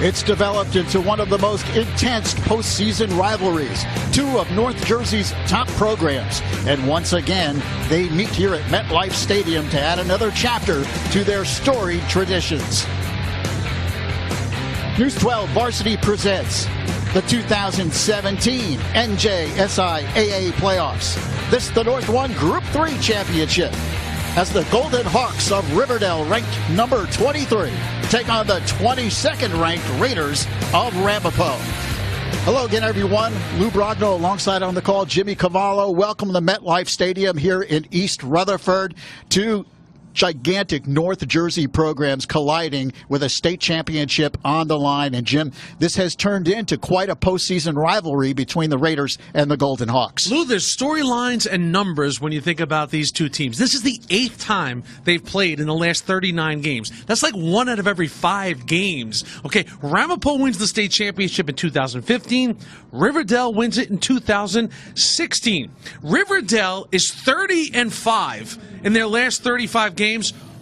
It's developed into one of the most intense postseason rivalries, two of North Jersey's top programs. And once again, they meet here at MetLife Stadium to add another chapter to their storied traditions. News 12 Varsity presents the 2017 NJSIAA Playoffs. This is the North 1 Group 3 Championship, as the Golden Hawks of River Dell, ranked number 23, take on the 22nd ranked Raiders of Ramapo. Hello again, everyone. Lou Brogno alongside on the call, Jimmy Cavallo. Welcome to MetLife Stadium here in East Rutherford. Two gigantic North Jersey programs colliding with a state championship on the line. And Jim, this has turned into quite a postseason rivalry between the Raiders and the Golden Hawks. Lou, there's storylines and numbers when you think about these two teams. This is the 8th time they've played in the last 39 games. That's like 1 out of every 5 games. Okay, Ramapo wins the state championship in 2015. River Dell wins it in 2016. River Dell is 30-5 in their last 35 games.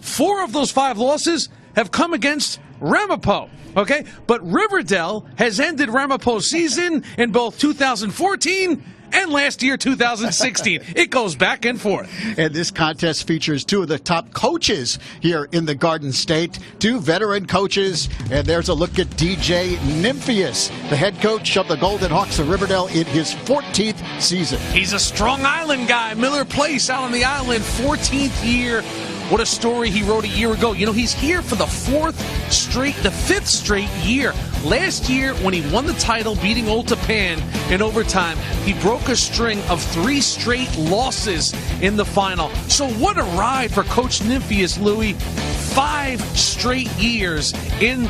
4 of those 5 losses have come against Ramapo. Okay, but River Dell has ended Ramapo's season in both 2014 and last year, 2016. It goes back and forth. And this contest features 2 of the top coaches here in the Garden State, 2 veteran coaches. And there's a look at DJ Nymphius, the head coach of the Golden Hawks of Riverdale in his 14th season. He's a Strong Island guy, Miller Place out on the island, 14th year. What a story he wrote a year ago. You know, he's here for the 5th straight year. Last year, when he won the title, beating Old Tapan in overtime, he broke a string of 3 straight losses in the final. So what a ride for Coach Nymphius, Louis. 5 straight years in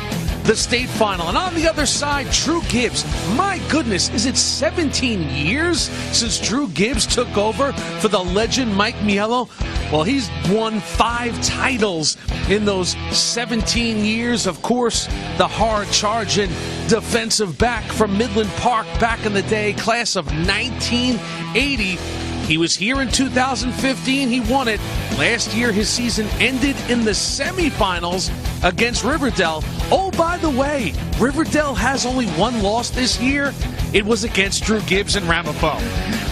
the state final. And on the other side, Drew Gibbs. My goodness, is it 17 years since Drew Gibbs took over for the legend Mike Mielo? Well, he's won 5 titles in those 17 years. Of course, the hard-charging defensive back from Midland Park back in the day, class of 1980. He was here in 2015. He won it. Last year, his season ended in the semifinals against River Dell. Oh, by the way, River Dell has only 1 loss this year. It was against Drew Gibbs and Ramapo.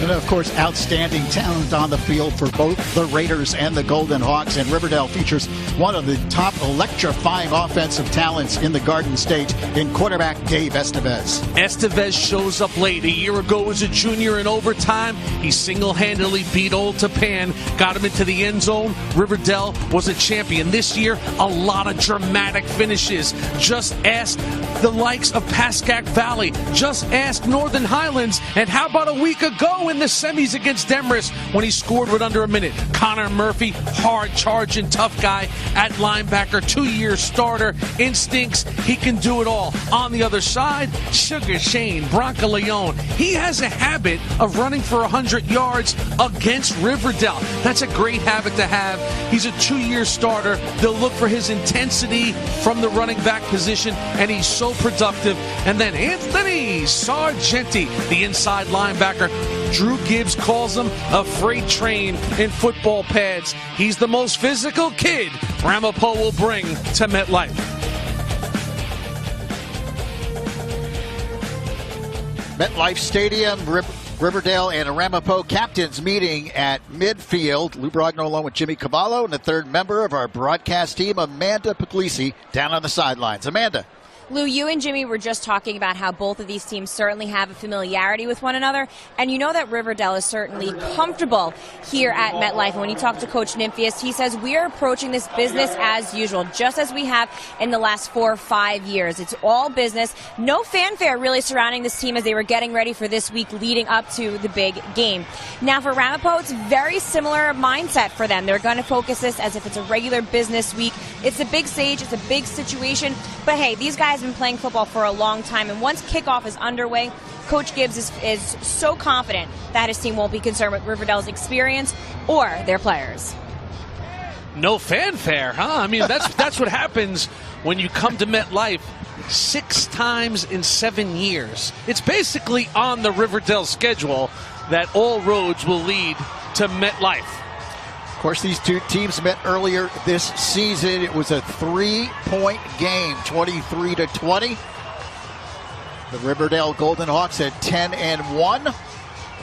And, of course, outstanding talent on the field for both the Raiders and the Golden Hawks. And River Dell features one of the top electrifying offensive talents in the Garden State in quarterback Dave Estevez. Estevez shows up late. A year ago as a junior in overtime, he single-handedly beat Old Tapan, got him into the end zone. River Dell was a champion. This year, a lot of dramatic finishes. Just ask the likes of Pascack Valley. Just ask Northern Highlands. And how about a week ago in the semis against Demorest when he scored with under a minute? Connor Murphy, hard-charging, tough guy at linebacker, 2-year starter, instincts, he can do it all. On the other side, Sugar Shane, Bronco Leone, he has a habit of running for 100 yards against River Dell. That's a great habit to have. He's a 2-year starter. They'll look for his intensity from the running back position, and he's so productive. And then Anthony Sargenti, the inside linebacker. Drew Gibbs calls him a freight train in football pads. He's the most physical kid Ramapo will bring to MetLife. MetLife Stadium, Riverdale and Ramapo captains meeting at midfield. Lou Brogno along with Jimmy Cavallo and the third member of our broadcast team, Amanda Puglisi, down on the sidelines. Amanda. Lou, you and Jimmy were just talking about how both of these teams certainly have a familiarity with one another, and you know that River Dell is certainly comfortable here at MetLife. And when you talk to Coach Nymphius, he says we are approaching this business as usual, just as we have in the last 4 or 5 years. It's all business. No fanfare really surrounding this team as they were getting ready for this week leading up to the big game. Now for Ramapo, it's very similar mindset for them. They're going to focus this as if it's a regular business week. It's a big stage, it's a big situation, but hey, these guys been playing football for a long time, and once kickoff is underway, Coach Gibbs is so confident that his team won't be concerned with River Dell's experience or their players. No fanfare, huh? I mean, that's what happens when you come to MetLife 6 times in 7 years. It's basically on the River Dell schedule that all roads will lead to MetLife. Of course, these two teams met earlier this season. It was a 3-point game, 23-20. The River Dell Golden Hawks at 10-1.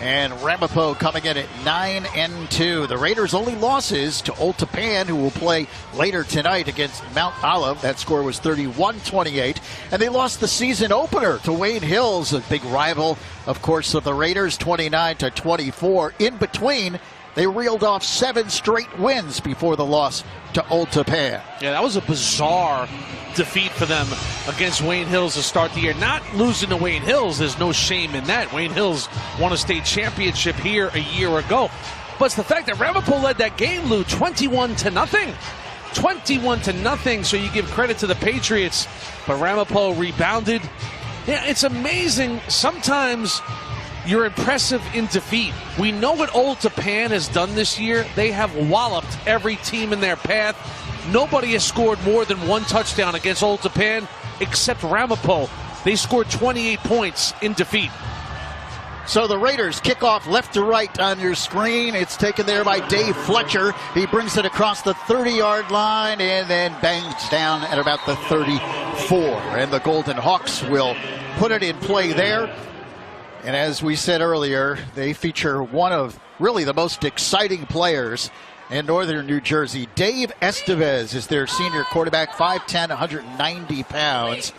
And Ramapo coming in at 9-2. The Raiders' only losses to Old Tapan, who will play later tonight against Mount Olive. That score was 31-28. And they lost the season opener to Wayne Hills, a big rival, of course, of the Raiders, 29-24. In between, they reeled off 7 straight wins before the loss to Old Tapan. Yeah, that was a bizarre defeat for them against Wayne Hills to start the year. Not losing to Wayne Hills, there's no shame in that. Wayne Hills won a state championship here a year ago. But it's the fact that Ramapo led that game, Lou, 21-0. 21-0, so you give credit to the Patriots. But Ramapo rebounded. Yeah, it's amazing. Sometimes you're impressive in defeat. We know what Old Tapan has done this year. They have walloped every team in their path. Nobody has scored more than 1 touchdown against Old Tapan except Ramapo. They scored 28 points in defeat. So the Raiders kick off left to right on your screen. It's taken there by Dave Fletcher. He brings it across the 30-yard line and then bangs down at about the 34. And the Golden Hawks will put it in play there. And as we said earlier, they feature one of really the most exciting players in northern New Jersey. Dave Estevez is their senior quarterback, 5'10", 190 pounds.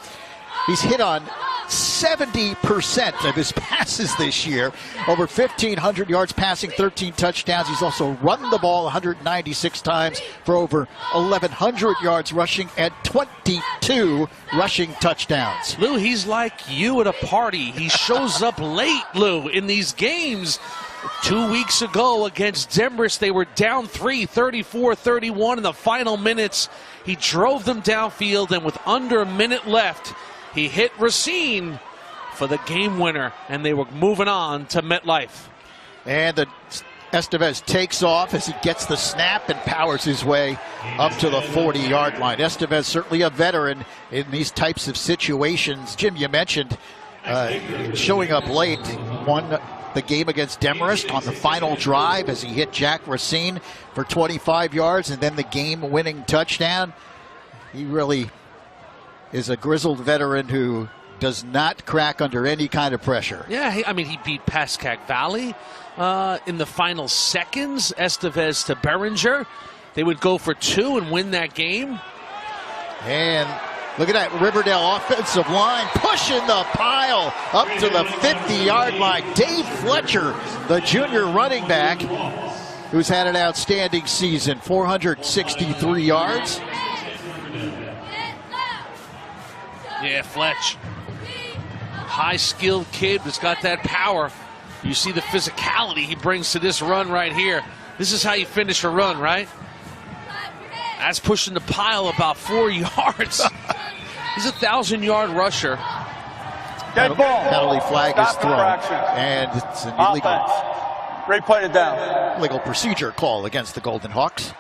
He's hit on 70% of his passes this year, over 1,500 yards passing, 13 touchdowns. He's also run the ball 196 times for over 1,100 yards rushing and 22 rushing touchdowns. Lou, he's like you at a party. He shows up late, Lou, in these games. 2 weeks ago against Demorest, they were down 3, 34-31 in the final minutes. He drove them downfield, and with under a minute left, he hit Racine for the game winner, and they were moving on to MetLife. And the Estevez takes off as he gets the snap and powers his way up to the 40-yard line. Estevez certainly a veteran in these types of situations. Jim, you mentioned showing up late, won the game against Demorest on the final drive as he hit Jack Racine for 25 yards and then the game-winning touchdown. He really is a grizzled veteran who does not crack under any kind of pressure. Yeah, he beat Pascack Valley in the final seconds. Estevez to Behringer. They would go for 2 and win that game. And look at that River Dell offensive line pushing the pile up to the 50-yard line. Dave Fletcher, the junior running back, who's had an outstanding season, 463 yards. Yeah, Fletch. High-skilled kid who's got that power. You see the physicality he brings to this run right here. This is how you finish a run, right? That's pushing the pile about 4 yards. He's a 1,000-yard rusher. Dead ball. Penalty flag is thrown, and it's an illegal. Replay it down. Illegal procedure call against the Golden Hawks.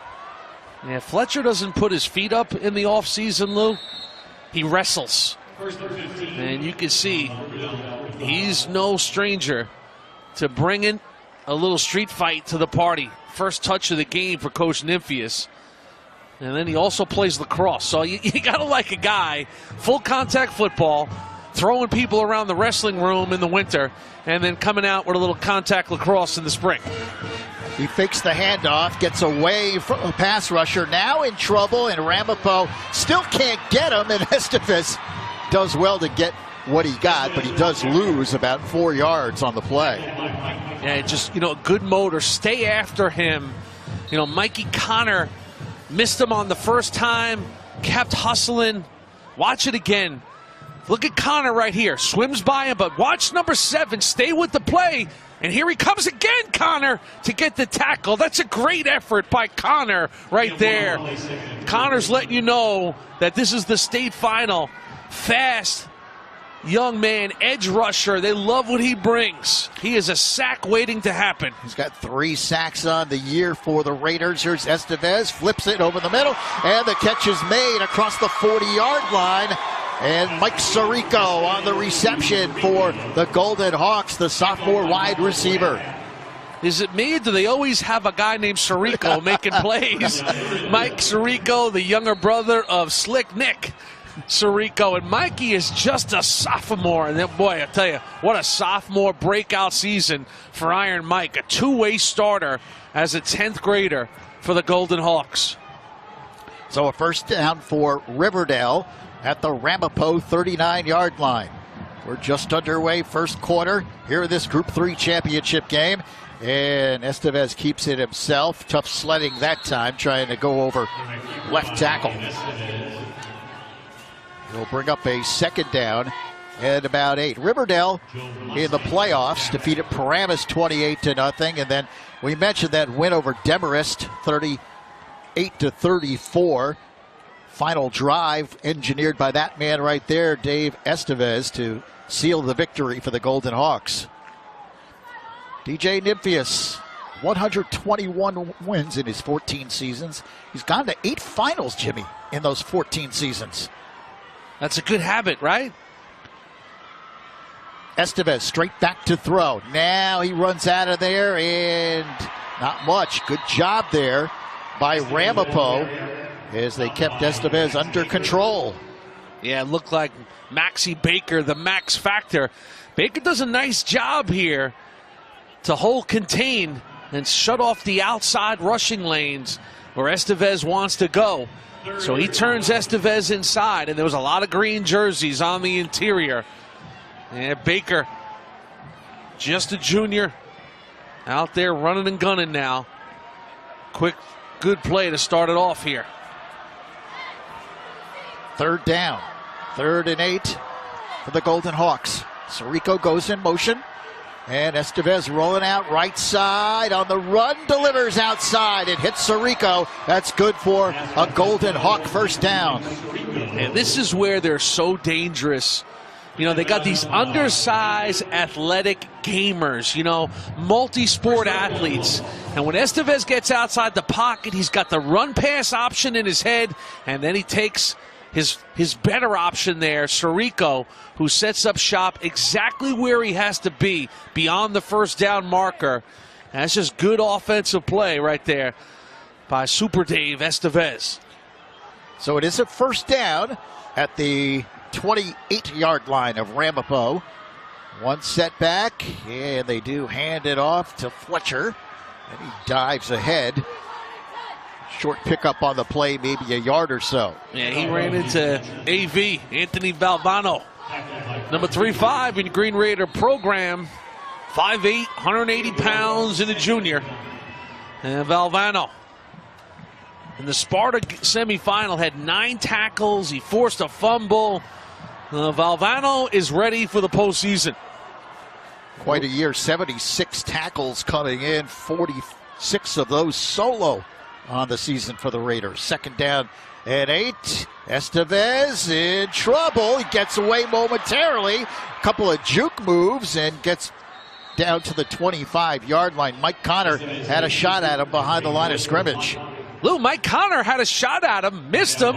Yeah, Fletcher doesn't put his feet up in the offseason, Lou. He wrestles. And you can see he's no stranger to bringing a little street fight to the party. First touch of the game for Coach Nymphius. And then he also plays lacrosse. So you got to like a guy, full contact football, throwing people around the wrestling room in the winter, and then coming out with a little contact lacrosse in the spring. He fakes the handoff, gets away from a pass rusher, now in trouble, and Ramapo still can't get him, and Estevez does well to get what he got, but he does lose about 4 yards on the play. Yeah, just, good motor, stay after him. Mikey Connor missed him on the first time, kept hustling. Watch it again. Look at Connor right here, swims by him, but watch number 7, stay with the play. And here he comes again, Connor, to get the tackle. That's a great effort by Connor right there. Connor's letting you know that this is the state final. Fast, young man, edge rusher. They love what he brings. He is a sack waiting to happen. He's got 3 sacks on the year for the Raiders. Here's Estevez, flips it over the middle, and the catch is made across the 40-yard line. And Mike Sirico on the reception for the Golden Hawks, the sophomore wide receiver. Is it me, or do they always have a guy named Sirico making plays? Mike Sirico, the younger brother of Slick Nick. Sirico. And Mikey is just a sophomore. And then, boy, I tell you, what a sophomore breakout season for Iron Mike. A two-way starter as a 10th grader for the Golden Hawks. So a first down for River Dell at the Ramapo 39-yard line. We're just underway, first quarter here in this Group 3 championship game. And Estevez keeps it himself. Tough sledding that time, trying to go over left tackle. He'll bring up a second down at about 8. River Dell in the playoffs defeated Paramus 28-0. And then we mentioned that win over Demarest 38-34. Final drive engineered by that man right there, Dave Estevez, to seal the victory for the Golden Hawks. DJ Nymphius, 121 wins in his 14 seasons. He's gone to 8 finals, Jimmy, in those 14 seasons. That's a good habit, right? Estevez straight back to throw. Now he runs out of there, and not much. Good job there by Ramapo as they kept Estevez under control. Yeah, it looked like Maxie Baker, the Max Factor. Baker does a nice job here to hold contain and shut off the outside rushing lanes where Estevez wants to go. So he turns Estevez inside, and there was a lot of green jerseys on the interior. And Baker, just a junior, out there running and gunning now. Quick, good play to start it off here. Third down, 3rd and 8 for the Golden Hawks. Sirico goes in motion, and Estevez rolling out right side on the run, delivers outside. It hits Sirico. That's good for a Golden Hawk first down. And this is where they're so dangerous. You know, they got these undersized athletic gamers, you know, multi-sport athletes. And when Estevez gets outside the pocket, he's got the run-pass option in his head, and then he takes his better option there, Sirico, who sets up shop exactly where he has to be beyond the first down marker. And that's just good offensive play right there by Super Dave Estevez. So it is a first down at the 28-yard line of Ramapo. One setback, and they do hand it off to Fletcher, and he dives ahead. Short pickup on the play, maybe a yard or so. Yeah, he ran into AV, Anthony Valvano. Number 35 in Green Raider program. 5'8", 180 pounds in a junior. And Valvano in the Sparta semifinal had 9 tackles. He forced a fumble. Valvano is ready for the postseason. Quite a year, 76 tackles coming in, 46 of those solo on the season for the Raiders. Second down at 8. Estevez in trouble. He gets away momentarily. A couple of juke moves and gets down to the 25-yard line. Mike Connor had a shot at him behind the line of scrimmage. Mike Connor had a shot at him, missed him,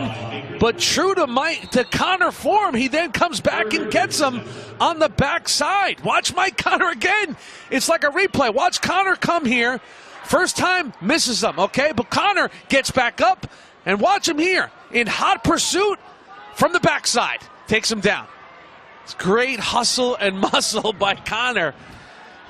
but true to Connor form, he then comes back and gets him on the backside. Watch Mike Connor again. It's like a replay. Watch Connor come here. First time, misses him, okay? But Connor gets back up, and watch him here in hot pursuit from the backside. Takes him down. It's great hustle and muscle by Connor.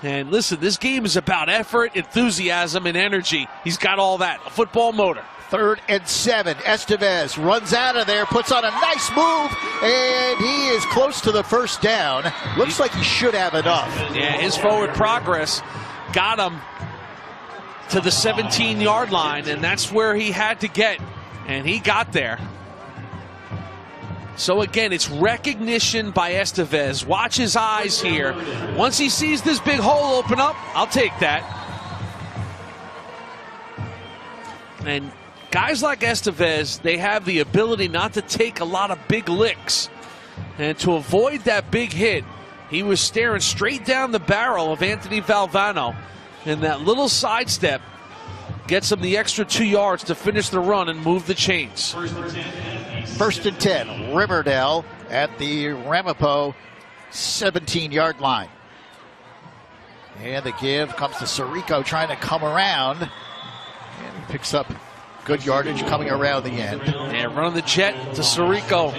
And listen, this game is about effort, enthusiasm, and energy. He's got all that, a football motor. 3rd and 7. Estevez runs out of there, puts on a nice move, and he is close to the first down. Looks like he should have enough. Yeah, his forward progress got him to the 17-yard line, and that's where he had to get, and he got there. So again, it's recognition by Estevez. Watch his eyes here. Once he sees this big hole open up, I'll take that. And guys like Estevez, they have the ability not to take a lot of big licks. And to avoid that big hit, he was staring straight down the barrel of Anthony Valvano. And that little sidestep gets him the extra 2 yards to finish the run and move the chains. 1st and 10, River Dell at the Ramapo 17-yard line. And the give comes to Sirico trying to come around. And he picks up good yardage coming around the end. And running the jet to Sirico.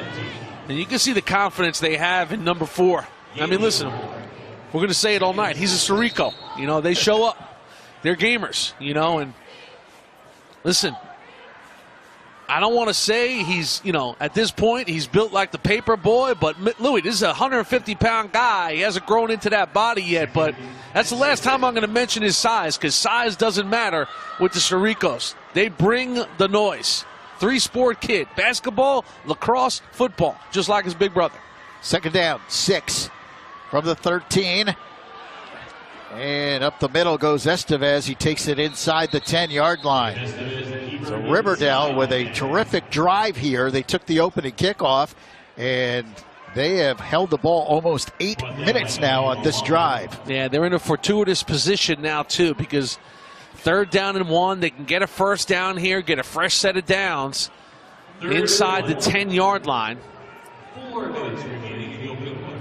And you can see the confidence they have in number 4. I mean, listen, we're going to say it all night. He's a Sirico. You know, they show up. They're gamers, you know, and listen, I don't want to say he's, you know, at this point he's built like the paper boy, but Louis, this is a 150-pound guy. He hasn't grown into that body yet, but that's the last time I'm going to mention his size, because size doesn't matter with the Siricos. They bring the noise. 3-sport kid, basketball, lacrosse, football, just like his big brother. Second down, 6 from the 13. And up the middle goes Estevez. He takes it inside the 10-yard line. So River Dell with a terrific drive here. They took the opening kickoff, and they have held the ball almost 8 minutes now on this drive. Yeah, they're in a fortuitous position now, too, because 3rd down and 1, they can get a first down here, get a fresh set of downs inside the 10-yard line.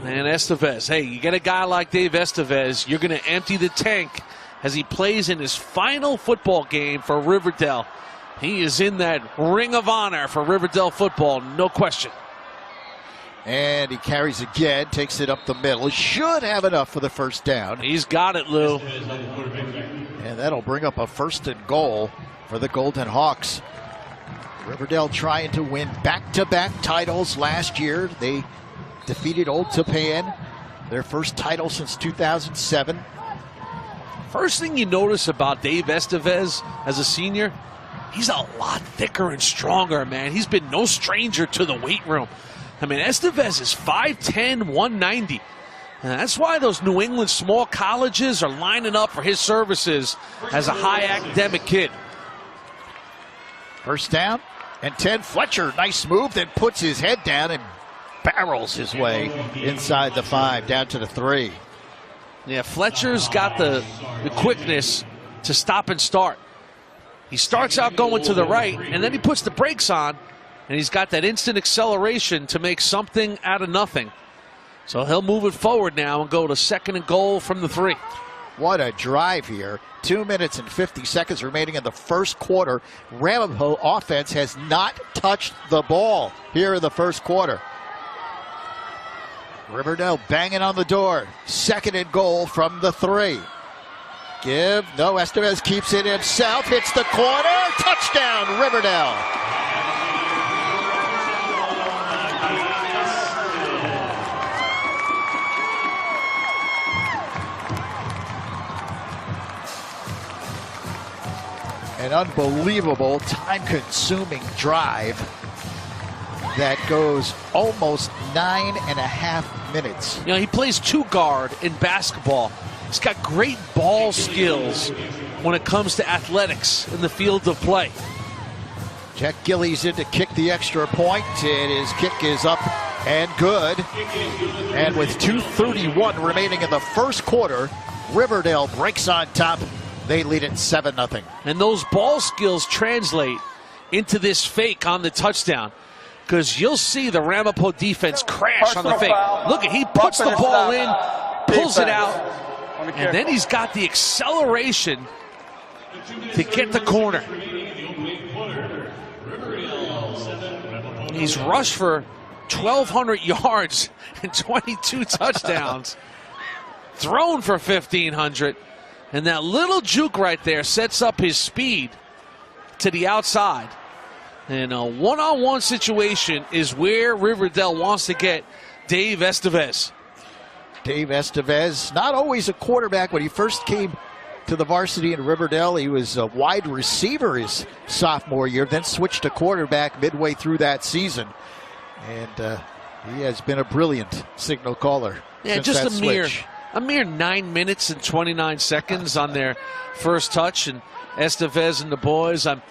And Estevez, hey, you get a guy like Dave Estevez, you're going to empty the tank as he plays in his final football game for River Dell. He is in that ring of honor for River Dell football, no question. And he carries again, takes it up the middle. He should have enough for the first down. He's got it, Lou. And that'll bring up a 1st and goal for the Golden Hawks. River Dell trying to win back-to-back titles last year. They defeated Old Tapan, their first title since 2007. First thing you notice about Dave Estevez as a senior, he's a lot thicker and stronger, man. He's been no stranger to the weight room. I mean, Estevez is 5'10", 190. And that's why those New England small colleges are lining up for his services as a high academic kid. First down and 10. Fletcher, nice move, then puts his head down and barrels his way inside the 5, down to the 3. Yeah, Fletcher's got the quickness to stop and start. He starts out going to the right, and then he puts the brakes on, and he's got that instant acceleration to make something out of nothing. So he'll move it forward now and go to 2nd and goal from the 3. What a drive here. 2 minutes and 50 seconds remaining in the first quarter. Ramapo offense has not touched the ball here in the first quarter. River Dell banging on the door. 2nd and goal from the 3. No, Estevez keeps it himself. Hits the corner. Touchdown, River Dell. An unbelievable, time-consuming drive that goes almost 9.5 minutes. You know, he plays 2 guard in basketball. He's got great ball skills when it comes to athletics in the field of play. Jack Gillies in to kick the extra point, and his kick is up and good. And with 2:31 remaining in the first quarter, River Dell breaks on top. They lead it 7-0. And those ball skills translate into this fake on the touchdown, because you'll see the Ramapo defense crash on the fake. Look, he puts the ball in, pulls it out, and then he's got the acceleration to get the corner. He's rushed for 1,200 yards and 22 touchdowns, thrown for 1,500. And that little juke right there sets up his speed to the outside. And a one-on-one situation is where River Dell wants to get Dave Estevez. Dave Estevez, not always a quarterback. When he first came to the varsity in River Dell, he was a wide receiver his sophomore year, then switched to quarterback midway through that season. And he has been a brilliant signal caller. Yeah, since just that a mere 9 minutes and 29 seconds on their first touch, and Estevez and the boys. I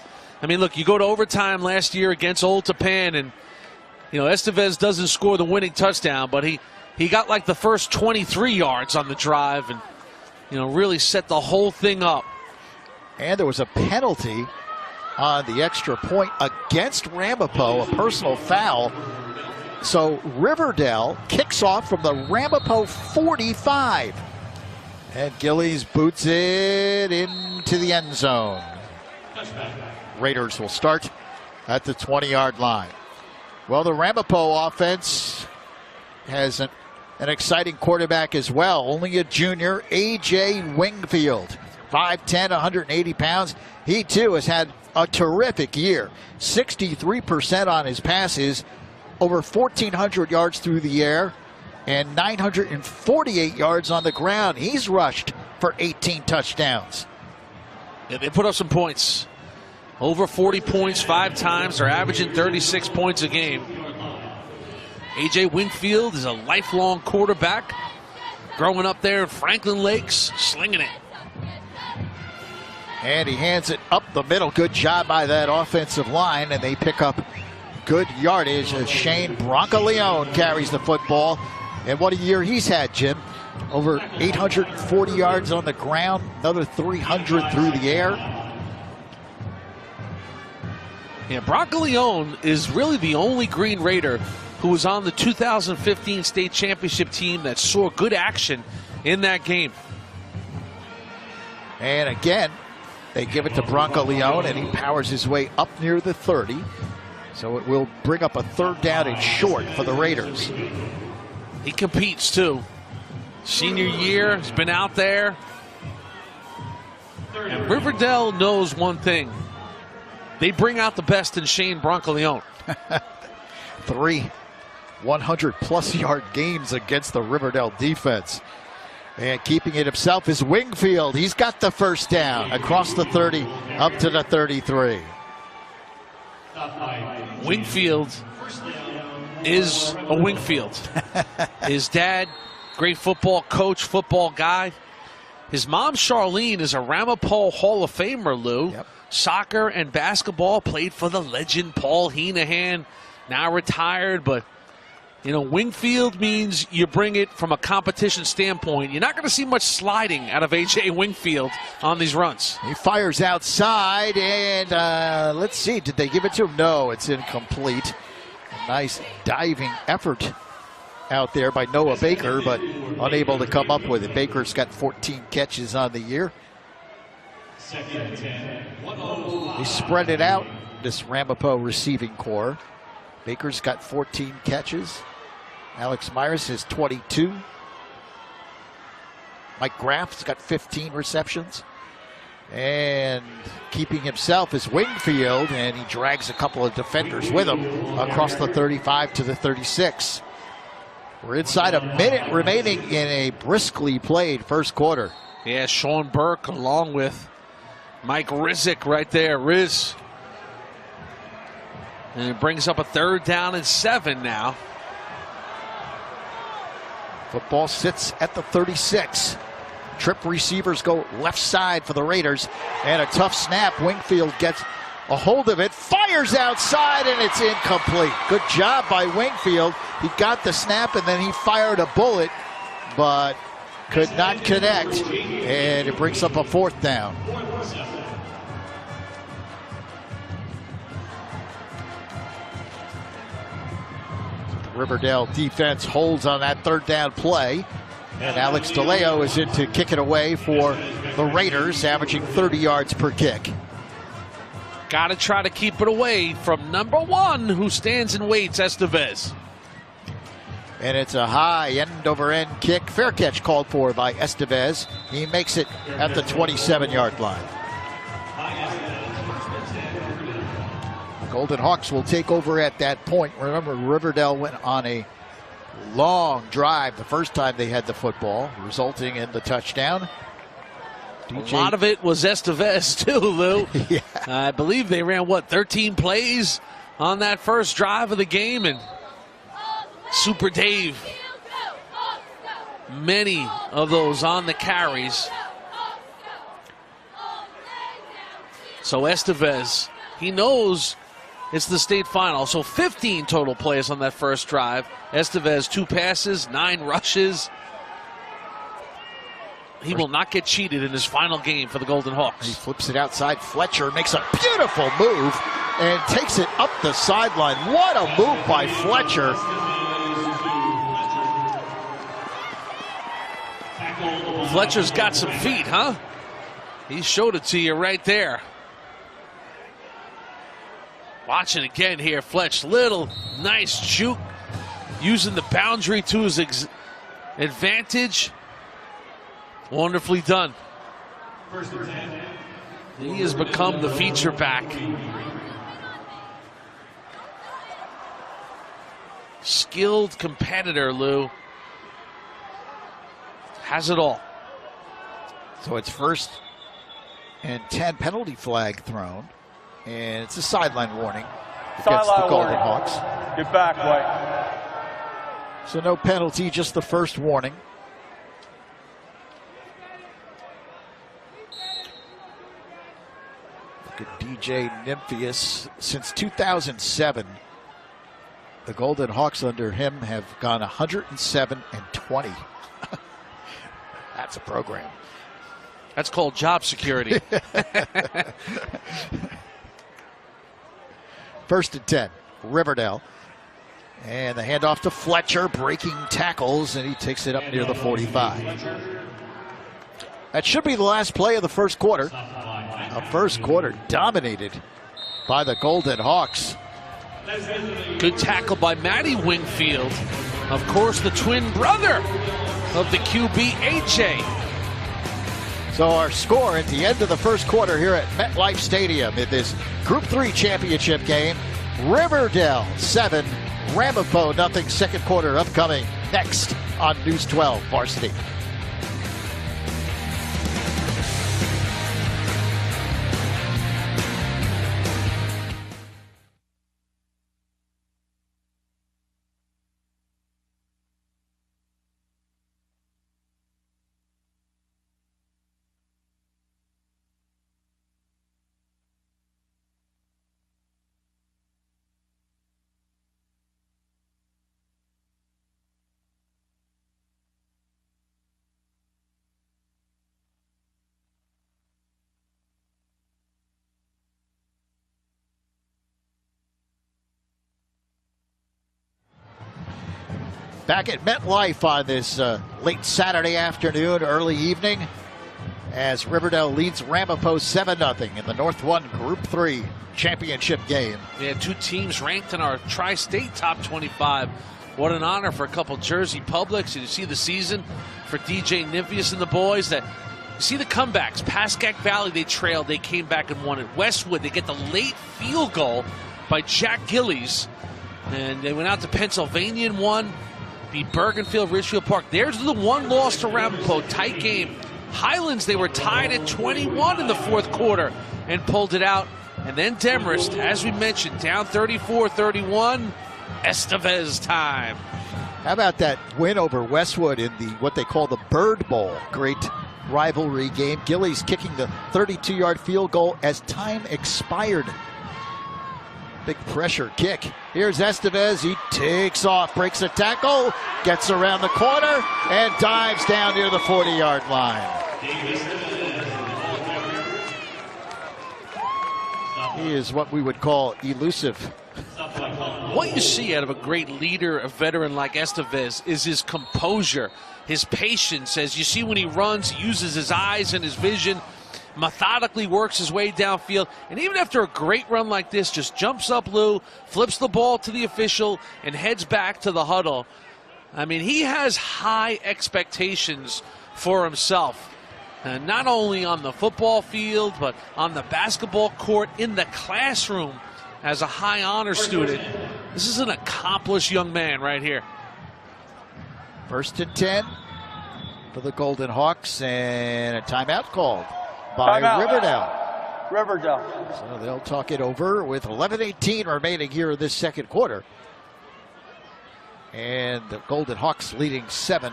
mean, look, you go to overtime last year against Old Tapan, and you know Estevez doesn't score the winning touchdown, but he got like the first 23 yards on the drive, and you know really set the whole thing up. And there was a penalty on the extra point against Ramapo, a personal foul. So River Dell kicks off from the Ramapo 45. And Gillies boots it into the end zone. Raiders will start at the 20-yard line. Well, the Ramapo offense has an exciting quarterback as well. Only a junior, A.J. Wingfield. 5'10", 180 pounds. He, too, has had a terrific year. 63% on his passes, over 1,400 yards through the air, and 948 yards on the ground. He's rushed for 18 touchdowns. Yeah, they put up some points. Over 40 points 5 times. They're averaging 36 points a game. A.J. Wingfield is a lifelong quarterback. Growing up there in Franklin Lakes, slinging it. And he hands it up the middle. Good job by that offensive line, and they pick up good yardage as Shane Broncaleone carries the football. And what a year he's had, Jim. Over 840 yards on the ground, another 300 through the air. Yeah, Broncaleone is really the only Green Raider who was on the 2015 state championship team that saw good action in that game. And again, they give it to Broncaleone, and he powers his way up near the 30. So it will bring up a 3rd down and short for the Raiders. He competes, too. Senior year, he's been out there. And River Dell knows one thing. They bring out the best in Shane Broncaleone. 3 100-plus yard games against the River Dell defense. And keeping it himself is Wingfield. He's got the 1st down across the 30 up to the 33. Wingfield is a Wingfield. His dad, great football coach, football guy. His mom, Charlene, is a Ramapo Hall of Famer, Lou. Yep. Soccer and basketball, played for the legend Paul Heenahan, now retired, but you know, Wingfield means you bring it from a competition standpoint. You're not going to see much sliding out of A.J. Wingfield on these runs. He fires outside, and let's see, did they give it to him? No, it's incomplete. A nice diving effort out there by Noah Baker, but unable to come up with it. Baker's got 14 catches on the year. They spread it out, this Ramapo receiving core. Baker's got 14 catches. Alex Myers has 22. Mike Graff's got 15 receptions. And keeping himself is Wingfield, and he drags a couple of defenders with him across the 35 to the 36. We're inside a minute remaining in a briskly played first quarter. Yeah, Sean Burke along with Mike Rizek right there. Riz. And it brings up a 3rd down and 7 now. Football sits at the 36. Trip receivers go left side for the Raiders. And a tough snap. Wingfield gets a hold of it, fires outside, and it's incomplete. Good job by Wingfield. He got the snap, and then he fired a bullet, but could not connect. And it brings up a 4th down. River Dell defense holds on that 3rd down play. And Alex DeLeo is in to kick it away for the Raiders, averaging 30 yards per kick. Got to try to keep it away from number 1, who stands and waits, Estevez. And it's a high end-over-end kick. Fair catch called for by Estevez. He makes it at the 27-yard line. Golden Hawks will take over at that point. Remember, River Dell went on a long drive the first time they had the football, resulting in the touchdown. A lot of it was Estevez, too, Lou. Yeah. I believe they ran, 13 plays on that first drive of the game, and Super Dave, many of those on the carries. So Estevez, he knows it's the state final. So 15 total plays on that first drive. Estevez, 2 passes, 9 rushes. He will not get cheated in his final game for the Golden Hawks. He flips it outside. Fletcher makes a beautiful move and takes it up the sideline. What a move by Fletcher. Fletcher's got some feet, huh? He showed it to you right there. Watch it again here, Fletch. Little nice juke, using the boundary to his advantage. Wonderfully done. He has become the feature back. Skilled competitor, Lou. Has it all. So it's 1st and 10, penalty flag thrown. And it's a sideline warning against the Golden Hawks. Get back, White. So no penalty, just the first warning. Look at DJ Nymphius. Since 2007, the Golden Hawks under him have gone 107-20. That's a program. That's called job security. 1st and 10, River Dell. And the handoff to Fletcher, breaking tackles, and he takes it up near the 45. That should be the last play of the first quarter. A first quarter dominated by the Golden Hawks. Good tackle by Matty Wingfield. Of course, the twin brother of the QB, AJ. So our score at the end of the first quarter here at MetLife Stadium in this Group 3 championship game, River Dell 7, Ramapo nothing. Second quarter upcoming next on News 12 Varsity. Back at MetLife on this late Saturday afternoon, early evening, as Riverdale leads Ramapo 7-0 in the North 1 Group 3 championship game. We had two teams ranked in our Tri-State Top 25. What an honor for a couple Jersey Publics. You see the season for DJ Nymphius and the boys. That you see the comebacks. Pascack Valley, they trailed. They came back and won it. Westwood, they get the late field goal by Jack Gillies. And they went out to Pennsylvania and won. Beat Bergenfield, Richfield Park. There's the one loss to Ramapo. Tight game. Highlands, they were tied at 21 in the fourth quarter and pulled it out. And then Demarest, as we mentioned, down 34-31. Estevez time. How about that win over Westwood in the what they call the Bird Bowl? Great rivalry game. Gillies kicking the 32-yard field goal as time expired. Big pressure kick. Here's Estevez. He takes off, breaks a tackle, gets around the corner, and dives down near the 40-yard line. He is what we would call elusive. What you see out of a great leader, a veteran like Estevez, is his composure, his patience. As you see when he runs, he uses his eyes and his vision, methodically works his way downfield, and even after a great run like this, just jumps up, Lou, flips the ball to the official, and heads back to the huddle. I mean, he has high expectations for himself, and not only on the football field, but on the basketball court, in the classroom as a high honor student. This is an accomplished young man right here. 1st and 10 for the Golden Hawks, and a timeout called by Riverdale. Riverdale. So they'll talk it over with 11:18 remaining here in this second quarter. And the Golden Hawks leading 7-0.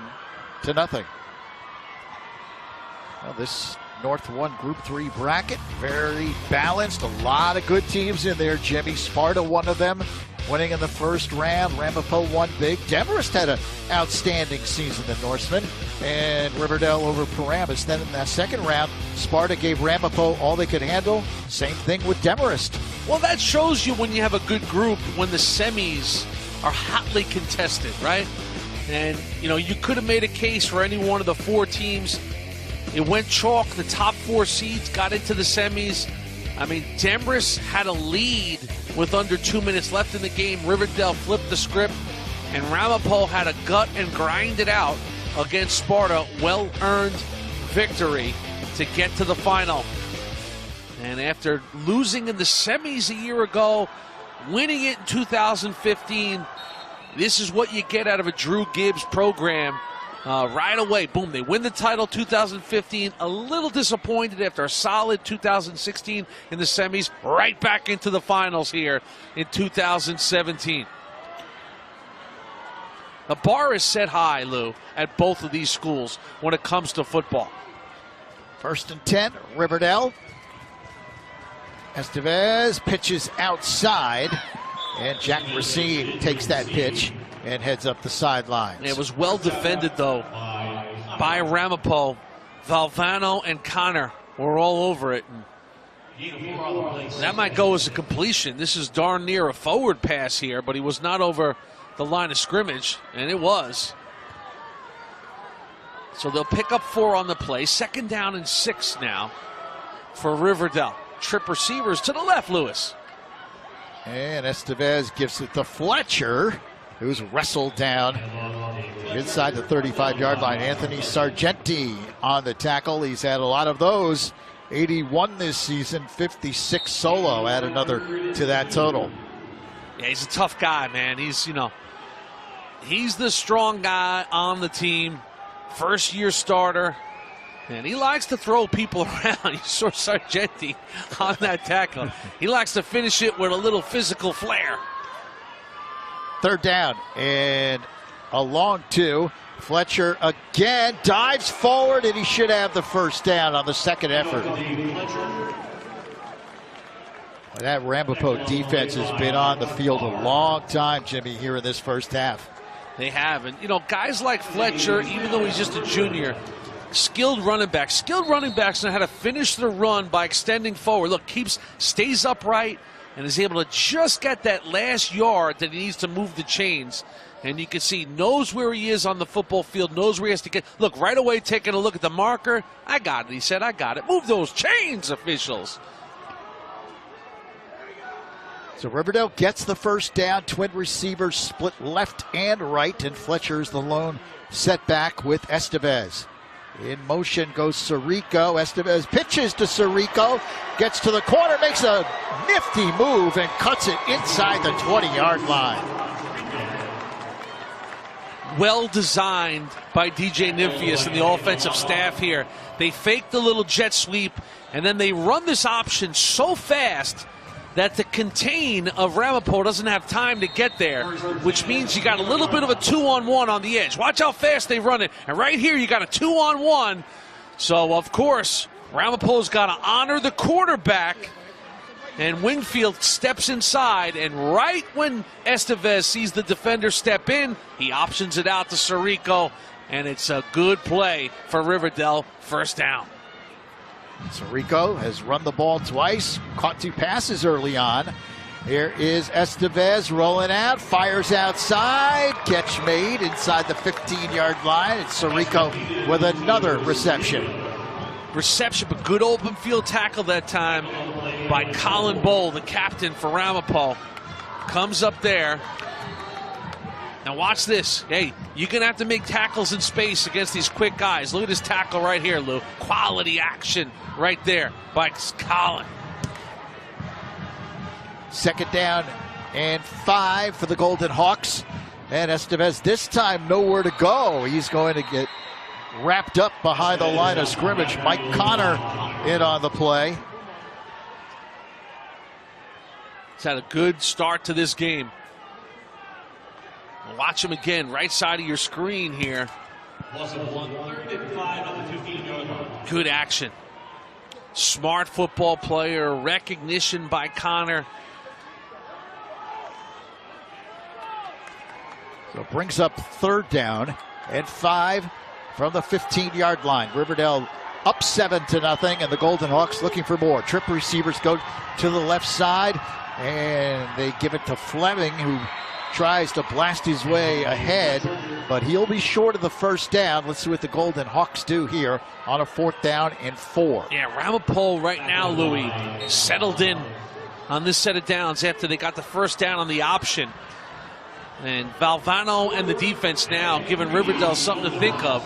Well, this North 1 Group 3 bracket, very balanced. A lot of good teams in there. Jimmy Sparta, one of them, winning in the first round. Ramapo won big. Demarest had an outstanding season, the Norseman. And Riverdale over Paramus. Then in that second round, Sparta gave Ramapo all they could handle. Same thing with Demarest. Well, that shows you when you have a good group, when the semis are hotly contested, right? And, you know, you could have made a case for any one of the four teams. It went chalk. The top four seeds got into the semis. I mean, Demarest had a lead with under 2 minutes left in the game. River Dell flipped the script, and Ramapo had to gut and grind it out against Sparta. Well-earned victory to get to the final. And after losing in the semis a year ago, winning it in 2015, this is what you get out of a Drew Gibbs program. Right away, boom, they win the title 2015. A little disappointed after a solid 2016 in the semis. Right back into the finals here in 2017. The bar is set high, Lou, at both of these schools when it comes to football. 1st and 10, River Dell. Estevez pitches outside, and Jack Racine takes that pitch and heads up the sidelines. It was well defended, though, by Ramapo. Valvano and Connor were all over it. And that might go as a completion. This is darn near a forward pass here, but he was not over the line of scrimmage, and it was. So they'll pick up 4 on the play. 2nd down and 6 now for River Dell. Trip receivers to the left, Lewis. And Estevez gives it to Fletcher, who's wrestled down inside the 35-yard line. Anthony Sargenti on the tackle. He's had a lot of those. 81 this season, 56 solo. Add another to that total. Yeah, he's a tough guy, man. He's the strong guy on the team. First-year starter. And he likes to throw people around. You saw Sargenti on that tackle. He likes to finish it with a little physical flair. 3rd down and a long 2. Fletcher again dives forward, and he should have the 1st down on the 2nd effort. That Ramapo defense has been on the field a long time, Jimmy, here in this first half. They have. And, guys like Fletcher, even though he's just a junior, skilled running backs. Skilled running backs know how to finish the run by extending forward. Look, stays upright and is able to just get that last yard that he needs to move the chains. And you can see, knows where he is on the football field, knows where he has to get. Look, right away taking a look at the marker. I got it, he said, I got it. Move those chains, officials. So Riverdale gets the 1st down. Twin receivers split left and right, and Fletcher's the lone setback with Estevez. In motion goes Sirico. Estevez pitches to Sirico, gets to the corner, makes a nifty move, and cuts it inside the 20-yard line. Well designed by DJ Nymphius and the offensive staff here. They fake the little jet sweep, and then they run this option so fast that the contain of Ramapo doesn't have time to get there, which means you got a little bit of a 2-on-1 on the edge. Watch how fast they run it. And right here, you got a 2-on-1. So, of course, Ramapo's got to honor the quarterback. And Wingfield steps inside, and right when Estevez sees the defender step in, he options it out to Sirico, and it's a good play for Riverdale. 1st down. Sirico has run the ball twice, caught 2 passes early on. Here is Estevez rolling out, fires outside, catch made inside the 15-yard line. It's Sirico with another reception. But good open field tackle that time by Colin Bowl, the captain for Ramapo. Comes up there. Now watch this. Hey, you're going to have to make tackles in space against these quick guys. Look at this tackle right here, Lou. Quality action right there by Colin. 2nd down and 5 for the Golden Hawks. And Estevez this time nowhere to go. He's going to get wrapped up behind the line of scrimmage. Mike Connor in on the play. He's had a good start to this game. Watch him again, right side of your screen here. Good action. Smart football player, recognition by Connor. So it brings up 3rd down and 5 from the 15-yard line. Riverdale up 7-0, and the Golden Hawks looking for more. Trip receivers go to the left side, and they give it to Fleming, who tries to blast his way ahead, but he'll be short of the 1st down. Let's see what the Golden Hawks do here on a 4th down and 4. Yeah, Ramapo right now, Louis, settled in on this set of downs after they got the first down on the option. And Valvano and the defense now giving River Dell something to think of.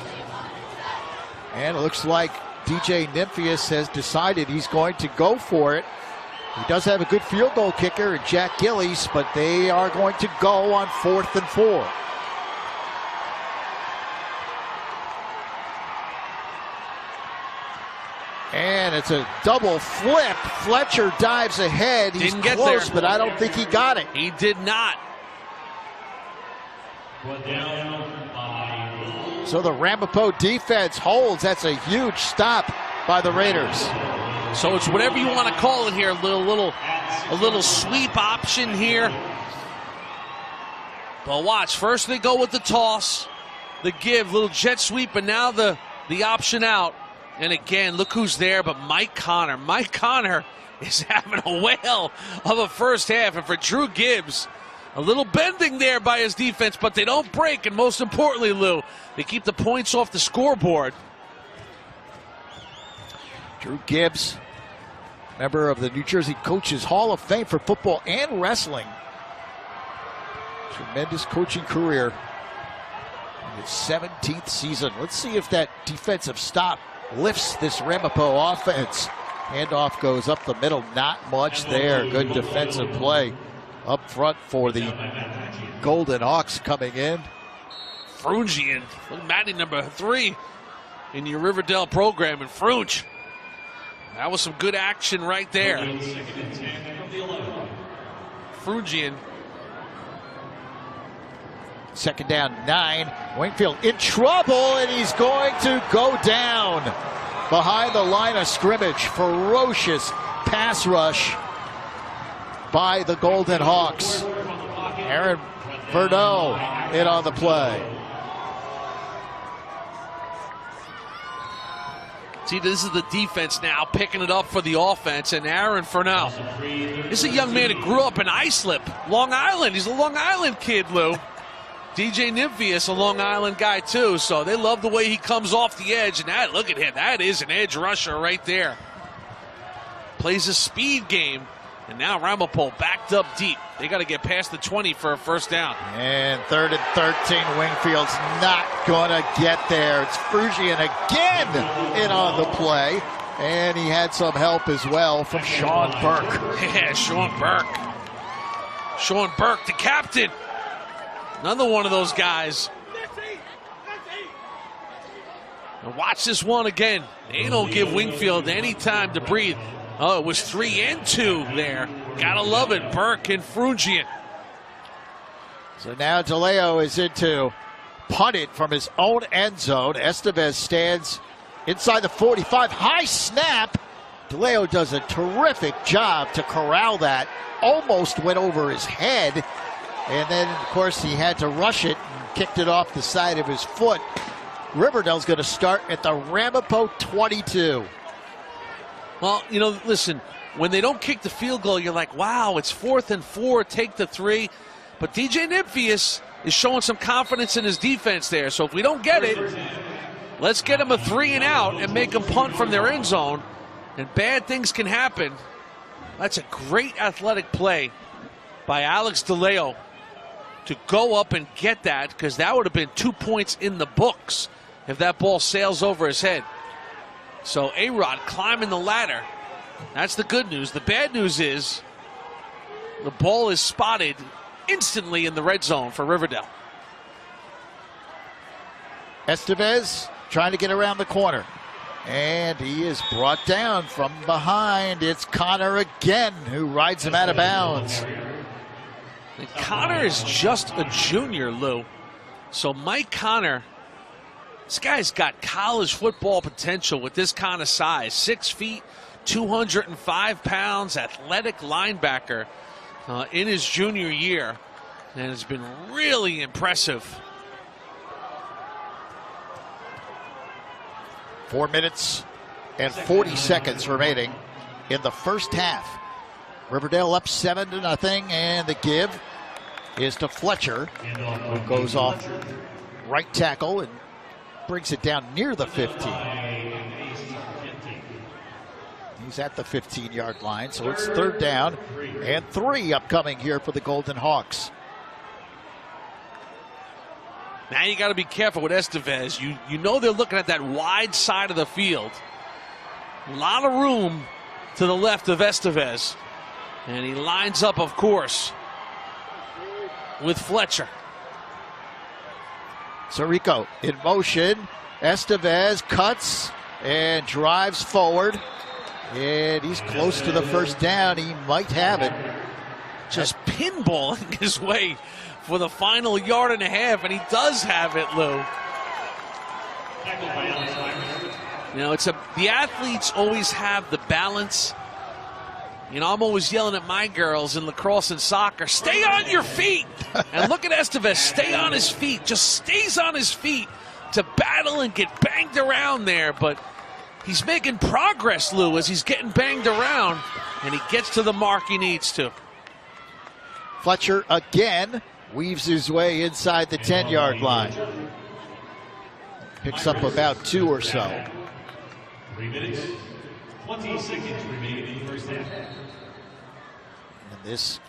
And it looks like DJ Nymphius has decided he's going to go for it. He does have a good field goal kicker in Jack Gillies, but they are going to go on 4th and 4. And it's a double flip. Fletcher dives ahead. He's Didn't get close, there. but I don't think he got it. He did not. So the Ramapo defense holds. That's a huge stop by the Raiders. So it's whatever you want to call it here. A little sweep option here. But watch, first they go with the toss, the give, little jet sweep, and now the option out. And again, look who's there but Mike Connor. Mike Connor is having a whale of a first half. And for Drew Gibbs, a little bending there by his defense, but they don't break. And most importantly, Lou, they keep the points off the scoreboard. Drew Gibbs, member of the New Jersey Coaches Hall of Fame for football and wrestling. Tremendous coaching career in his 17th season. Let's see if that defensive stop lifts this Ramapo offense. Handoff goes up the middle, not much there. Good defensive play up front for the Golden Hawks coming in. Frungian, Matty number 3 in your River Dell program, and Frunge. That was some good action right there. Frungian. Second down, 9. Wingfield in trouble, and he's going to go down behind the line of scrimmage. Ferocious pass rush by the Golden Hawks. Aaron Verdeau in on the play. See, this is the defense now picking it up for the offense, and Aaron Furnell. This is a young man that grew up in Islip, Long Island. He's a Long Island kid, Lou. DJ Nymphius, a Long Island guy too, so they love the way he comes off the edge. And that, look at him, that is an edge rusher right there. Plays a speed game, and now Ramapo backed up deep. They got to get past the 20 for a first down. And 3rd and 13, Wingfield's not going to get there. It's Frugian again in on the play, and he had some help as well from Sean Burke. Yeah, Sean Burke. Sean Burke, the captain. Another one of those guys. And watch this one again. They don't give Wingfield any time to breathe. Oh, it was 3 and 2 there. Gotta love it, Burke and Frungian. So now DeLeo is into punt it from his own end zone. Estevez stands inside the 45. High snap. DeLeo does a terrific job to corral that. Almost went over his head. And then, of course, he had to rush it and kicked it off the side of his foot. Riverdale's going to start at the Ramapo 22. Well, you know, listen, when they don't kick the field goal, you're like, wow, it's 4th and 4, take the 3. But DJ Nymphius is showing some confidence in his defense there. So if we don't get it, let's get him a 3 and out and make them punt from their end zone. And bad things can happen. That's a great athletic play by Alex DeLeo to go up and get that, because that would have been 2 points in the books if that ball sails over his head. So A-Rod climbing the ladder. That's the good news. The bad news is the ball is spotted instantly in the red zone for Riverdale. Estevez trying to get around the corner. And he is brought down from behind. It's Connor again who rides him out of bounds. And Connor is just a junior, Lou. So Mike Connor, this guy's got college football potential with this kind of size. 6 feet, 205 pounds, athletic linebacker in his junior year. And it's been really impressive. 4 minutes and 40 seconds remaining in the first half. Riverdale up 7-0, and the give is to Fletcher, who goes off right tackle and brings it down near the 15. He's at the 15-yard line, so it's 3rd down and 3 upcoming here for the Golden Hawks. Now you got to be careful with Estevez. You know they're looking at that wide side of the field. A lot of room to the left of Estevez. And he lines up, of course, with Fletcher. Sirico in motion. Estevez cuts and drives forward. And he's close to the 1st down. He might have it. Just pinballing his way for the final 1.5 yards, and he does have it, Lou. You know, the athletes always have the balance. You know, I'm always yelling at my girls in lacrosse and soccer, stay on your feet. And look at Estevez, stay on his feet, just stays on his feet to battle and get banged around there. But he's making progress, Lou, as he's getting banged around, and he gets to the mark he needs to. Fletcher again weaves his way inside the 10-yard line. Picks up about 2 or so. 3 minutes, 20 seconds remaining in the first half. And this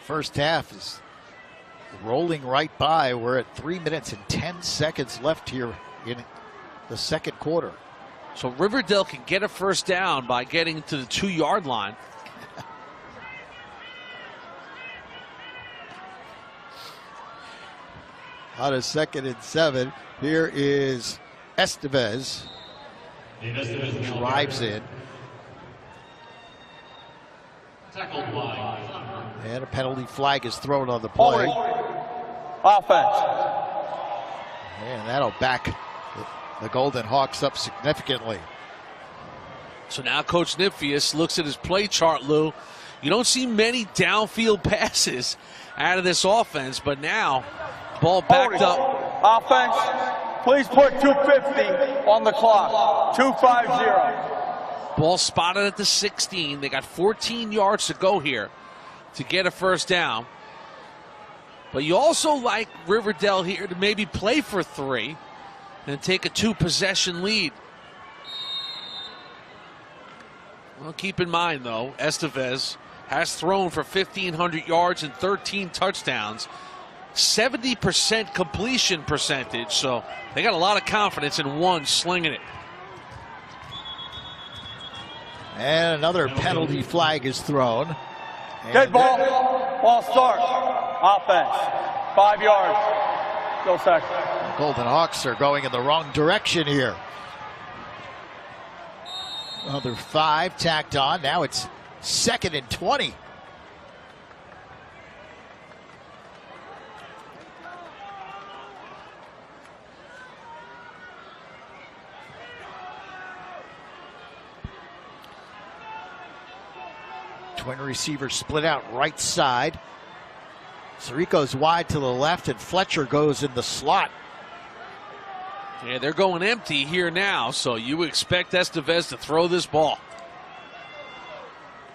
first half is rolling right by. We're at 3 minutes and 10 seconds left here in the 2nd quarter. So River Dell can get a 1st down by getting to the 2-yard line. On a 2nd and 7, here is Estevez. Drives in. Tackled by. And a penalty flag is thrown on the play. Offense. And that'll back the Golden Hawks up significantly. So now Coach Nymphius looks at his play chart, Lou. You don't see many downfield passes out of this offense, but now ball backed up. Offense, please put 250 on the clock. 250. Ball spotted at the 16. They got 14 yards to go here to get a 1st down. But you also like River Dell here to maybe play for 3 and take a 2-possession lead. Well, keep in mind, though, Estevez has thrown for 1,500 yards and 13 touchdowns. 70% completion percentage, so they got a lot of confidence in one slinging it. And another penalty flag is thrown. Dead ball. Ball start. Offense. 5 yards. Go second. The Golden Hawks are going in the wrong direction here. Another 5 tacked on. Now it's 2nd and 20. Twin receivers split out right side. Sirico's wide to the left, and Fletcher goes in the slot. Yeah, they're going empty here now, so you expect Estevez to throw this ball.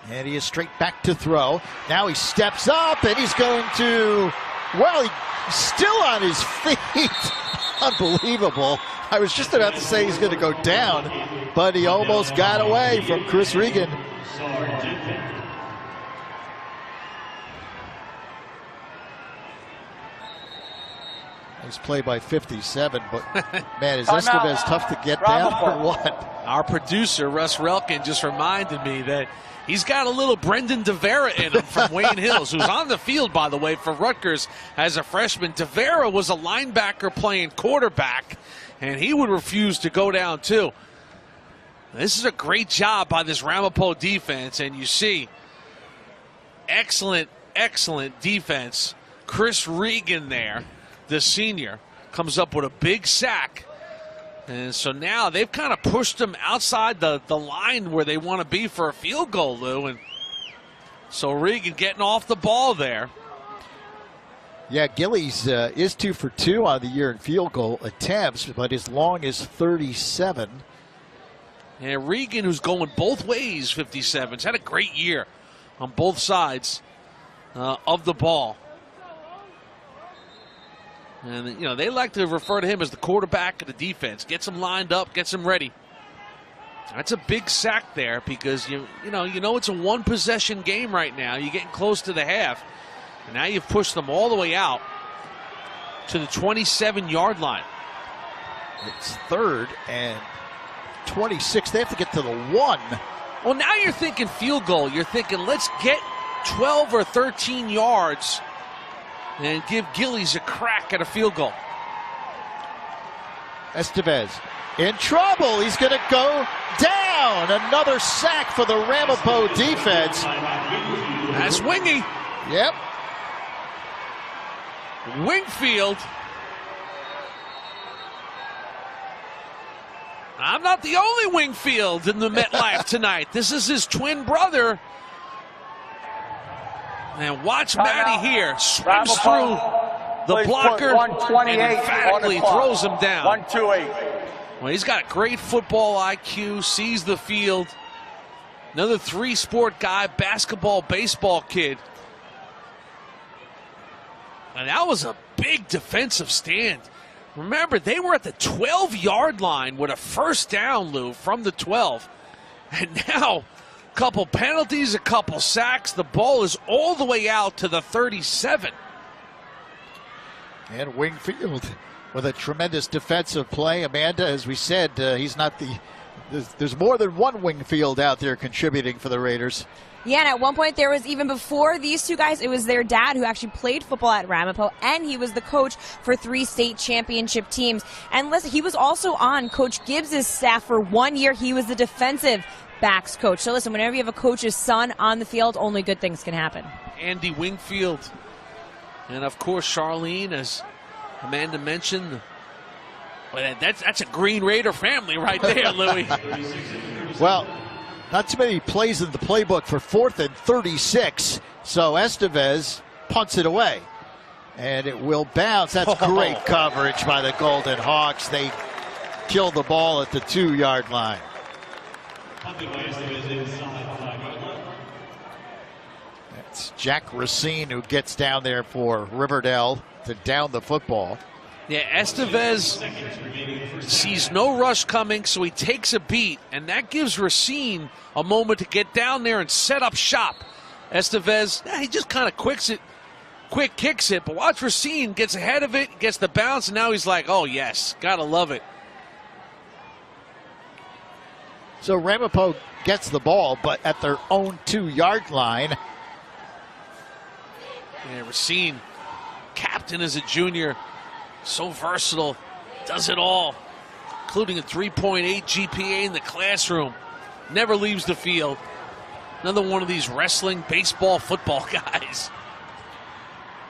And he is straight back to throw. Now he steps up, and he's going to, well, he's still on his feet. Unbelievable. I was just about to say he's going to go down, but he almost got away from Chris Regan. Nice play by 57, but man, is Estevez tough to get down or what? Our producer, Russ Relkin, just reminded me that he's got a little Brendan DeVera in him from Wayne Hills, who's on the field, by the way, for Rutgers as a freshman. DeVera was a linebacker playing quarterback, and he would refuse to go down too. This is a great job by this Ramapo defense, and you see excellent, excellent defense. Chris Regan there, the senior, comes up with a big sack. And so now they've kind of pushed them outside the line where they want to be for a field goal, Lou. And so Regan getting off the ball there. Yeah, Gillies is 2 for 2 on the year in field goal attempts, but as long as 37. And Regan, who's going both ways, 57, has had a great year on both sides of the ball. And, you know, they like to refer to him as the quarterback of the defense. Gets him lined up, gets him ready. That's a big sack there because you know it's a one-possession game right now. You're getting close to the half. And now you've pushed them all the way out to the 27-yard line. It's 3rd and 26. They have to get to the 1. Well, now you're thinking field goal. You're thinking, let's get 12 or 13 yards and give Gillies a crack at a field goal. Estevez in trouble. He's going to go down. Another sack for the Ramapo defense. That's Wingy. Yep. Wingfield. I'm not the only Wingfield in the MetLife tonight. This is his twin brother. And watch Matty here. Swims through the blocker and emphatically throws him down. 128. Well, he's got great football IQ, sees the field. Another 3-sport guy, basketball, baseball kid. And that was a big defensive stand. Remember, they were at the 12-yard line with a first down, Lou, from the 12. And now, a couple penalties, a couple sacks. The ball is all the way out to the 37. And Wingfield with a tremendous defensive play. Amanda, as we said, he's not the... There's more than one Wingfield out there contributing for the Raiders. Yeah, and at one point there was, even before these two guys, it was their dad who actually played football at Ramapo, and he was the coach for 3 state championship teams. And listen, he was also on Coach Gibbs' staff for 1 year. He was the defensive backs coach. So listen, whenever you have a coach's son on the field, only good things can happen. Andy Wingfield. And of course, Charlene, as Amanda mentioned. Well, that's a Green Raider family right there, Louie. Well, not too many plays in the playbook for 4th and 36. So Estevez punts it away. And it will bounce. That's great coverage by the Golden Hawks. They kill the ball at the 2-yard line. That's Jack Racine who gets down there for River Dell to down the football. Yeah, Estevez sees no rush coming, so he takes a beat, and that gives Racine a moment to get down there and set up shop. Estevez, he just kind of quick kicks it, but watch Racine gets ahead of it, gets the bounce, and now he's like, oh yes, gotta love it. So Ramapo gets the ball, but at their own 2-yard line. Yeah, Racine, captain as a junior, so versatile, does it all, including a 3.8 GPA in the classroom. Never leaves the field. Another one of these wrestling, baseball, football guys.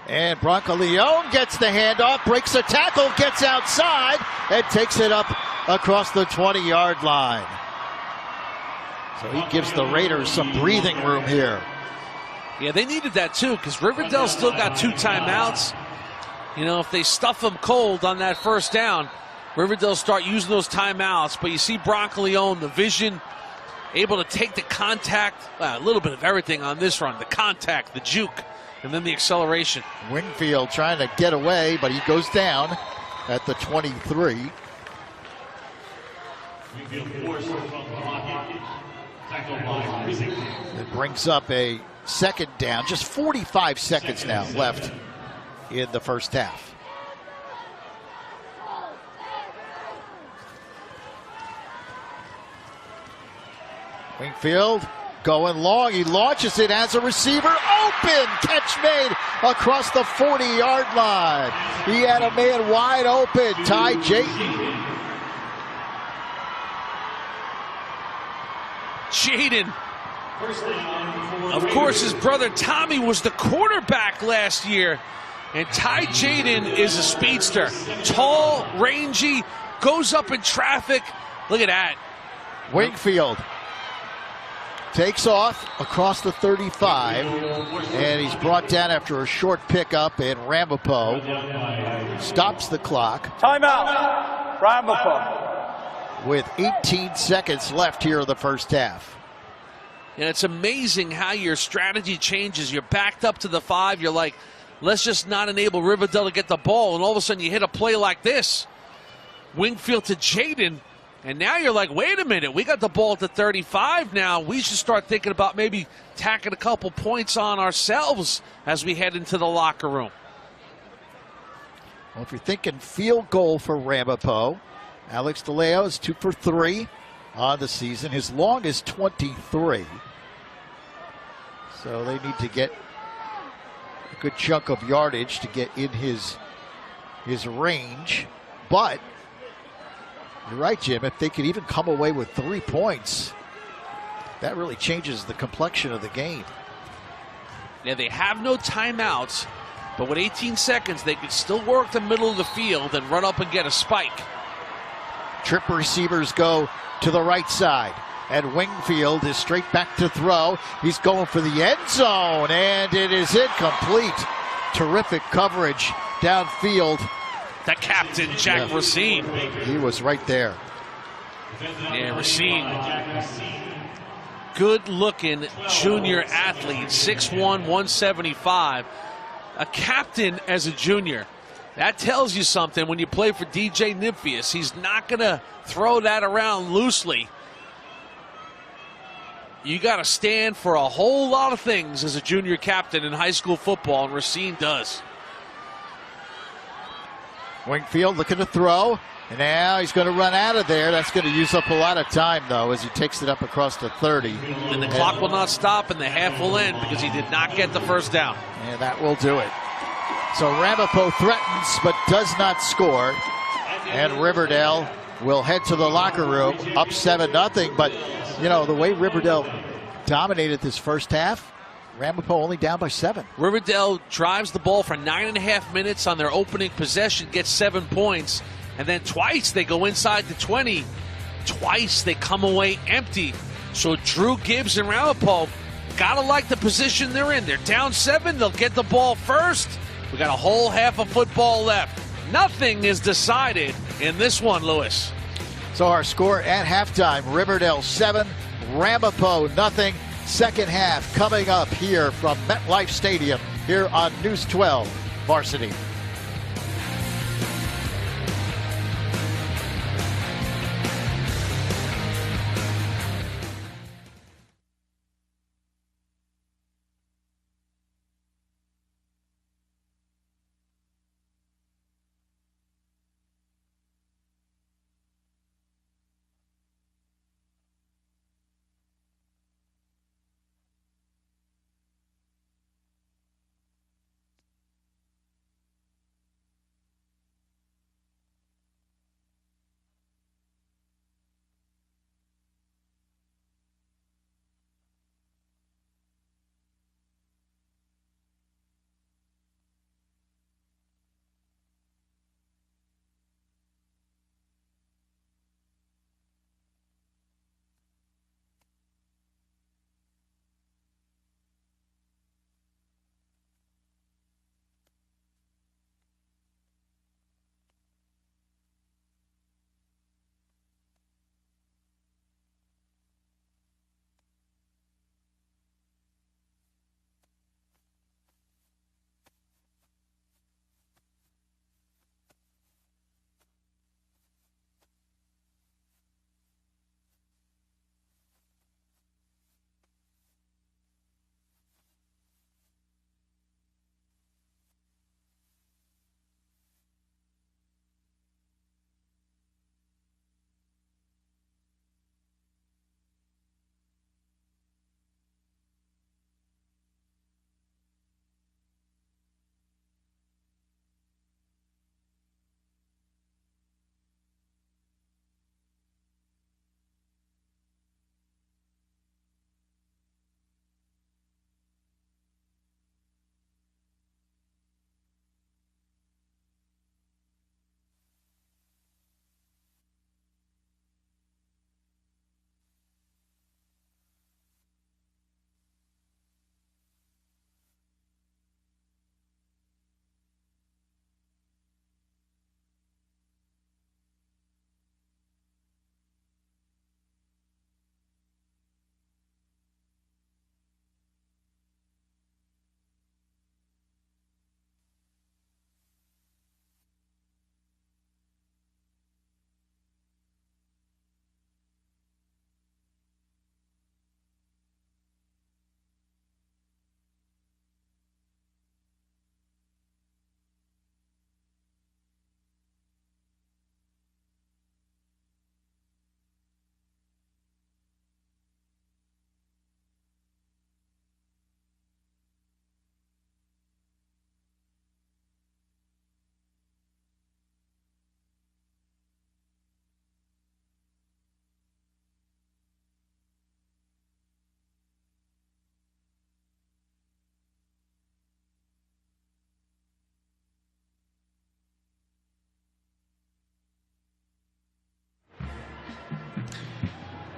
And Bronco Leone gets the handoff, breaks a tackle, gets outside, and takes it up across the 20-yard line. So he gives the Raiders some breathing room here. Yeah, they needed that too, because River Dell still got 2 timeouts. You know, if they stuff them cold on that first down, River Dell start using those timeouts. But you see Bronco Leone, the vision, able to take the contact, a little bit of everything on this run, the contact, the juke, and then the acceleration. Wingfield trying to get away, but he goes down at the 23. It brings up a 2nd down. Just 45 seconds now left in the first half. Wingfield going long. He launches it as a receiver. Open! Catch made across the 40-yard line. He had a man wide open. Ty Jayden. Jayden. Of course, his brother Tommy was the quarterback last year. And Ty Jayden is a speedster. Tall, rangy, goes up in traffic. Look at that. Wingfield takes off across the 35, and he's brought down after a short pickup, and Ramapo stops the clock. Timeout, Ramapo. With 18 seconds left here in the first half. And it's amazing how your strategy changes. You're backed up to the 5. You're like, let's just not enable River Dell to get the ball. And all of a sudden you hit a play like this. Wingfield to Jayden. And now you're like, wait a minute, we got the ball at the 35 now. We should start thinking about maybe tacking a couple points on ourselves as we head into the locker room. Well, if you're thinking field goal for Ramapo, Alex DeLeo is 2 for 3 on the season. His long is 23. So they need to get a good chunk of yardage to get in his range. But you're right, Jim. If they could even come away with 3 points, that really changes the complexion of the game. Yeah, they have no timeouts, but with 18 seconds, they could still work the middle of the field and run up and get a spike. Trip receivers go to the right side, and Wingfield is straight back to throw. He's going for the end zone, and it is incomplete. Terrific coverage downfield. The captain, Jack Racine. He was right there. Yeah, Racine. Good-looking junior athlete, 6'1", 175. A captain as a junior. That tells you something when you play for DJ Nymphius. He's not going to throw that around loosely. You got to stand for a whole lot of things as a junior captain in high school football, and Racine does. Wingfield looking to throw, and now he's going to run out of there. That's going to use up a lot of time, though, as he takes it up across the 30. And the clock will not stop, and the half will end because he did not get the first down. And that will do it. So Ramapo threatens but does not score. And River Dell will head to the locker room up 7-0. But, you know, the way River Dell dominated this first half, Ramapo only down by 7. River Dell drives the ball for 9.5 minutes on their opening possession, gets 7 points. And then twice they go inside the 20. Twice they come away empty. So Drew Gibbs and Ramapo gotta like the position they're in. They're down 7. They'll get the ball first. We got a whole half of football left. Nothing is decided in this one, Lewis. So our score at halftime, Riverdale 7, Ramapo nothing. Second half coming up here from MetLife Stadium here on News 12 Varsity.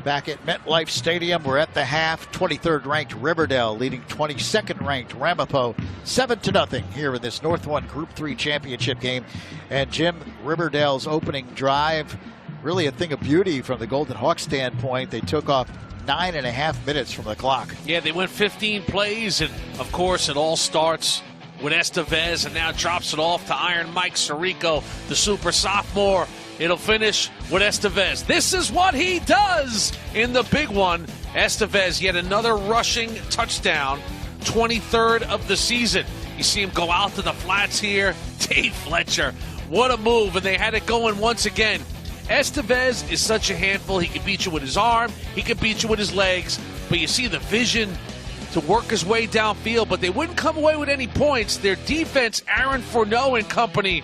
Back at MetLife Stadium, we're at the half. 23rd ranked River Dell leading 22nd ranked Ramapo 7-0 here in this North 1 Group 3 championship game. And Jim, River Dell's opening drive, really a thing of beauty from the Golden Hawks standpoint. They took off 9.5 minutes from the clock. Yeah, they went 15 plays, and of course it all starts with Estevez, and now drops it off to Iron Mike Sirico, the super sophomore. It'll finish with Estevez. This is what he does in the big one. Estevez, yet another rushing touchdown, 23rd of the season. You see him go out to the flats here. Tate Fletcher, what a move, and they had it going once again. Estevez is such a handful. He can beat you with his arm. He can beat you with his legs. But you see the vision to work his way downfield, but they wouldn't come away with any points. Their defense, Aaron Fourneau and company,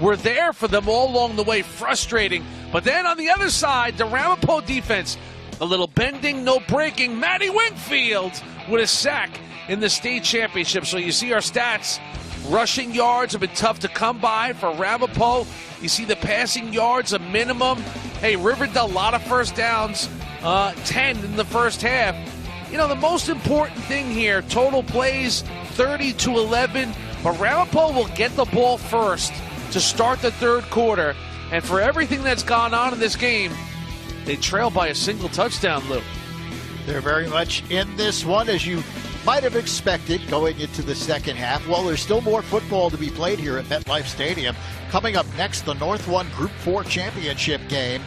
were there for them all along the way, frustrating. But then on the other side, the Ramapo defense, a little bending, no breaking. Matty Wingfield with a sack in the state championship. So you see our stats. Rushing yards have been tough to come by for Ramapo. You see the passing yards, a minimum. Hey, Riverdale, a lot of first downs, 10 in the first half. You know, the most important thing here, total plays 30-11, but Ramapo will get the ball first to start the third quarter. And for everything that's gone on in this game, they trail by a single touchdown, Lou. They're very much in this one, as you might have expected going into the second half. Well, there's still more football to be played here at MetLife Stadium. Coming up next, the North 1 Group 4 championship game.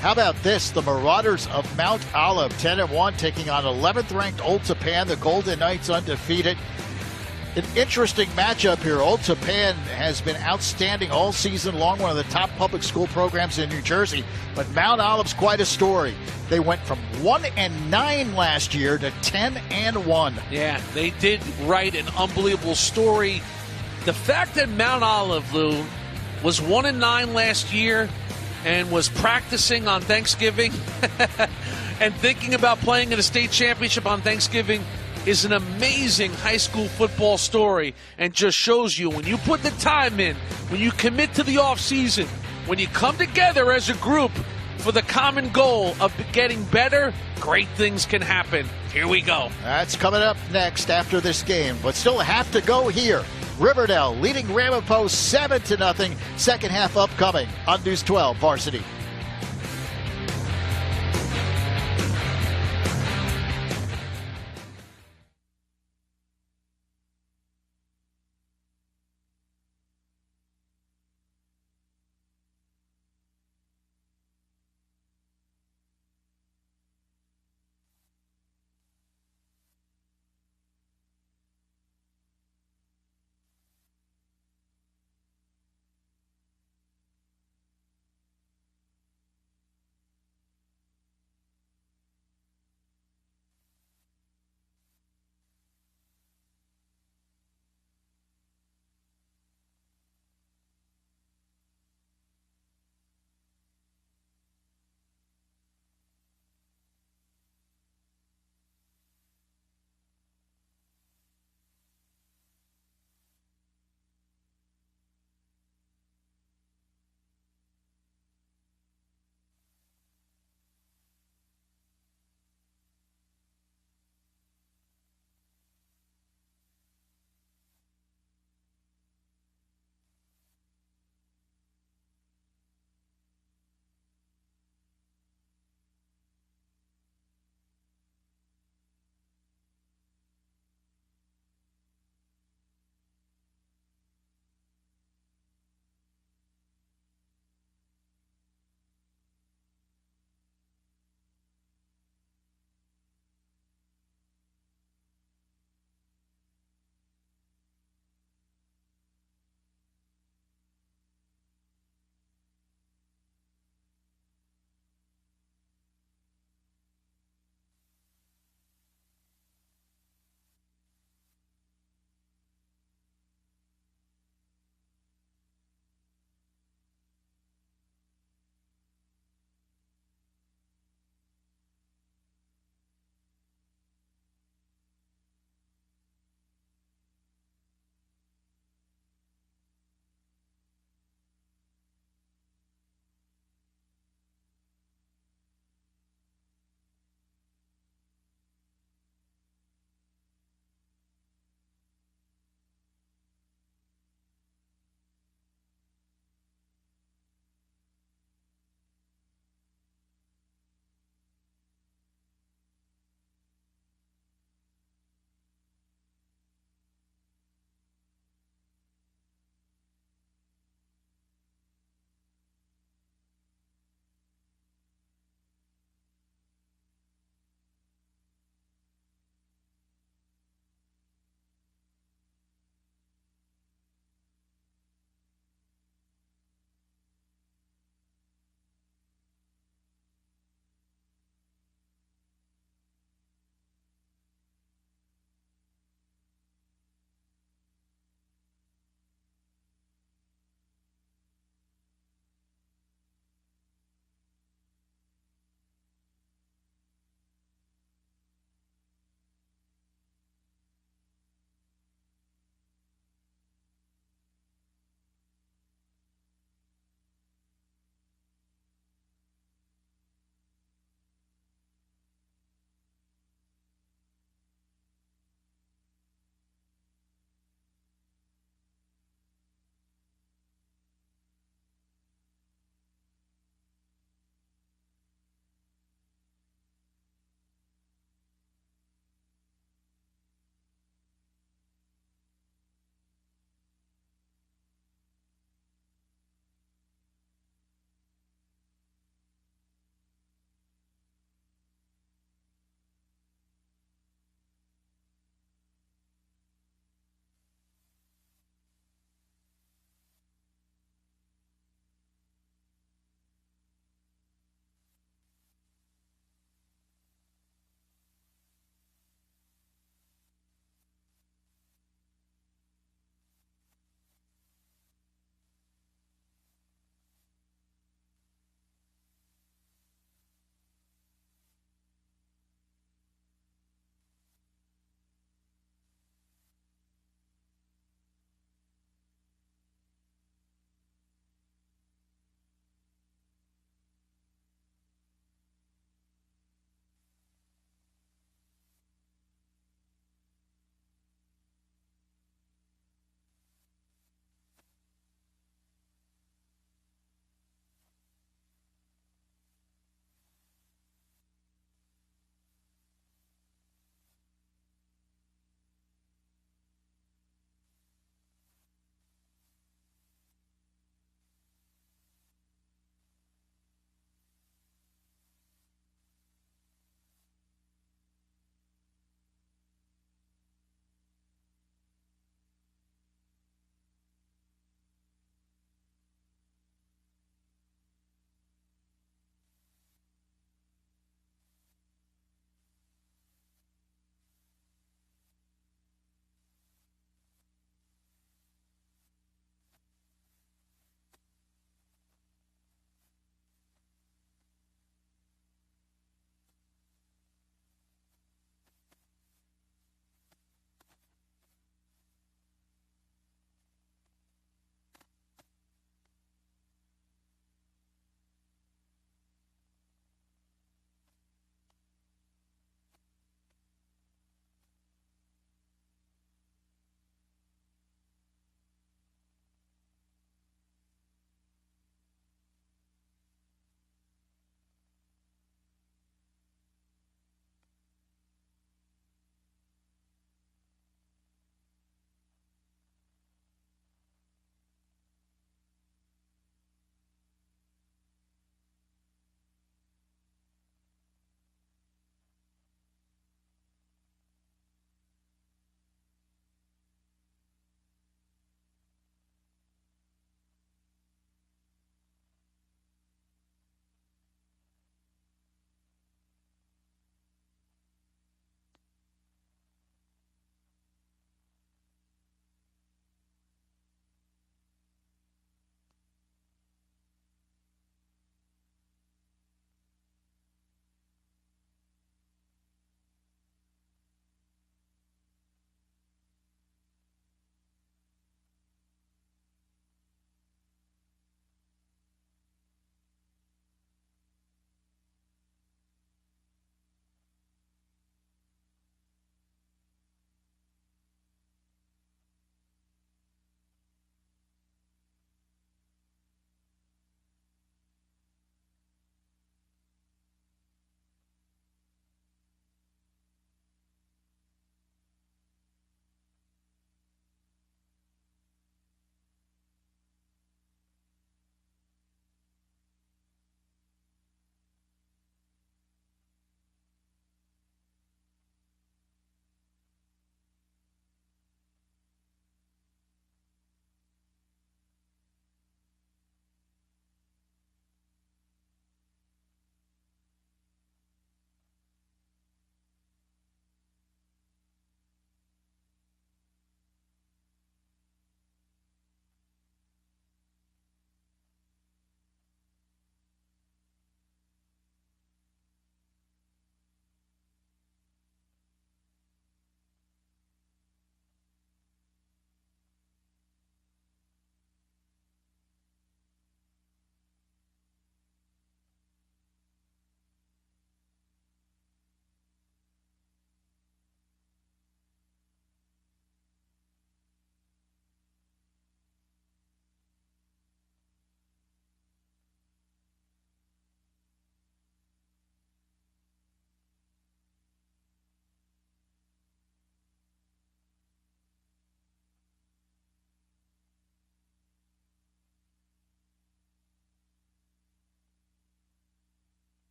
How about this? The Marauders of Mount Olive, 10-1, taking on 11th ranked Old Tappan, the Golden Knights undefeated. An interesting matchup here. Old Tappan has been outstanding all season long, one of the top public school programs in New Jersey. But Mount Olive's quite a story. They went from 1-9 last year to 10-1. Yeah, they did write an unbelievable story. The fact that Mount Olive, Lou, was 1-9 last year and was practicing on Thanksgiving and thinking about playing in a state championship on Thanksgiving is an amazing high school football story, and just shows you when you put the time in, when you commit to the offseason, when you come together as a group for the common goal of getting better, great things can happen. Here we go. That's coming up next after this game, but still have to go here. River Dell leading Ramapo 7-0. Second half upcoming on News 12 Varsity.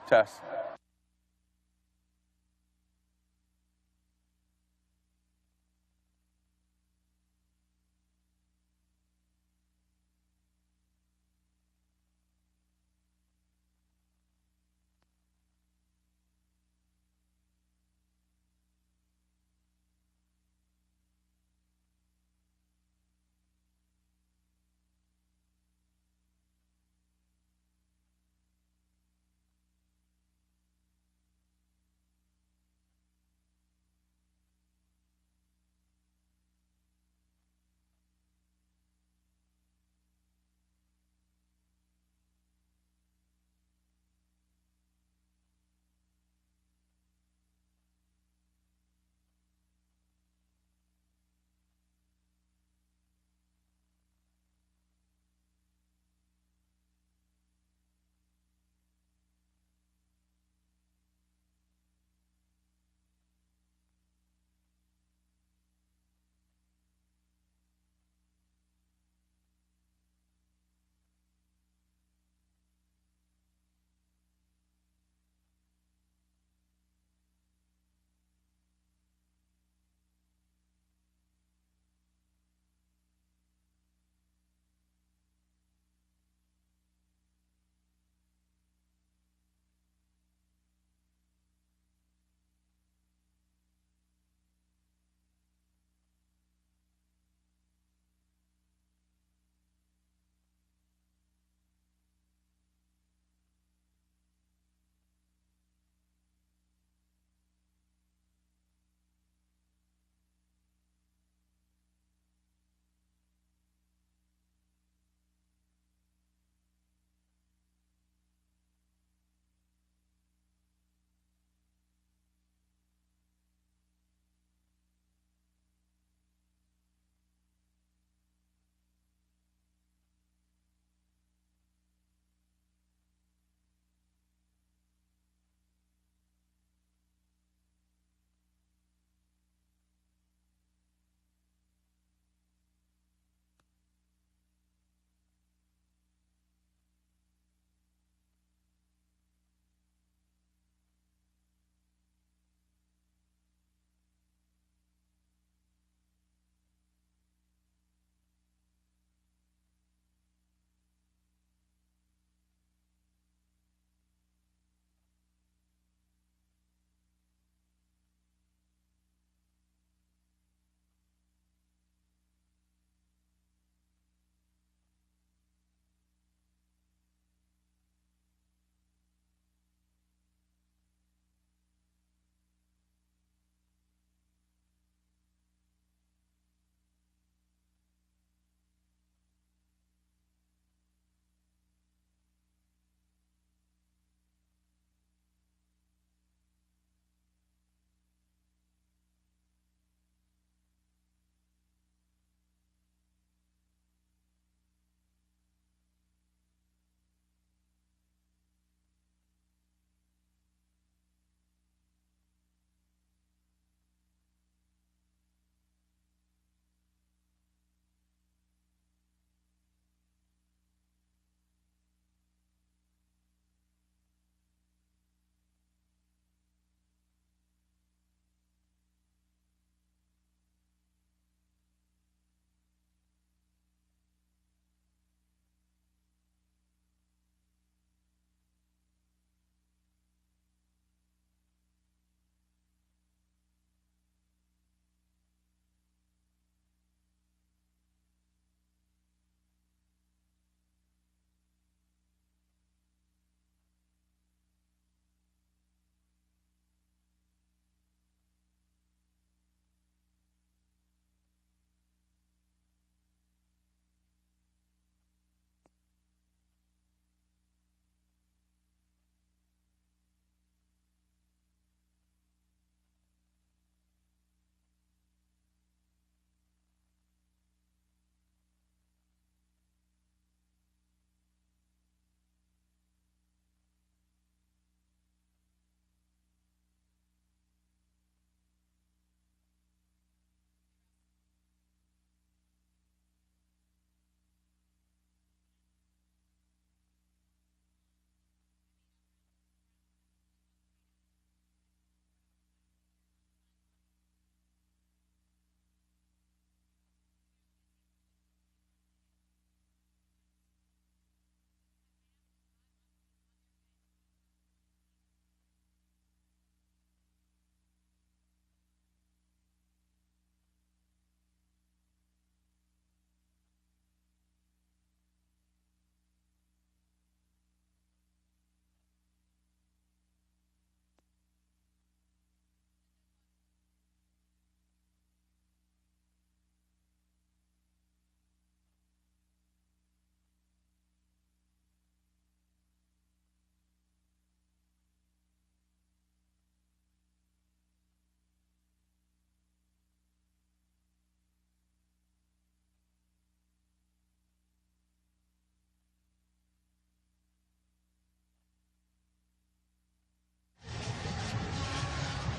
Test.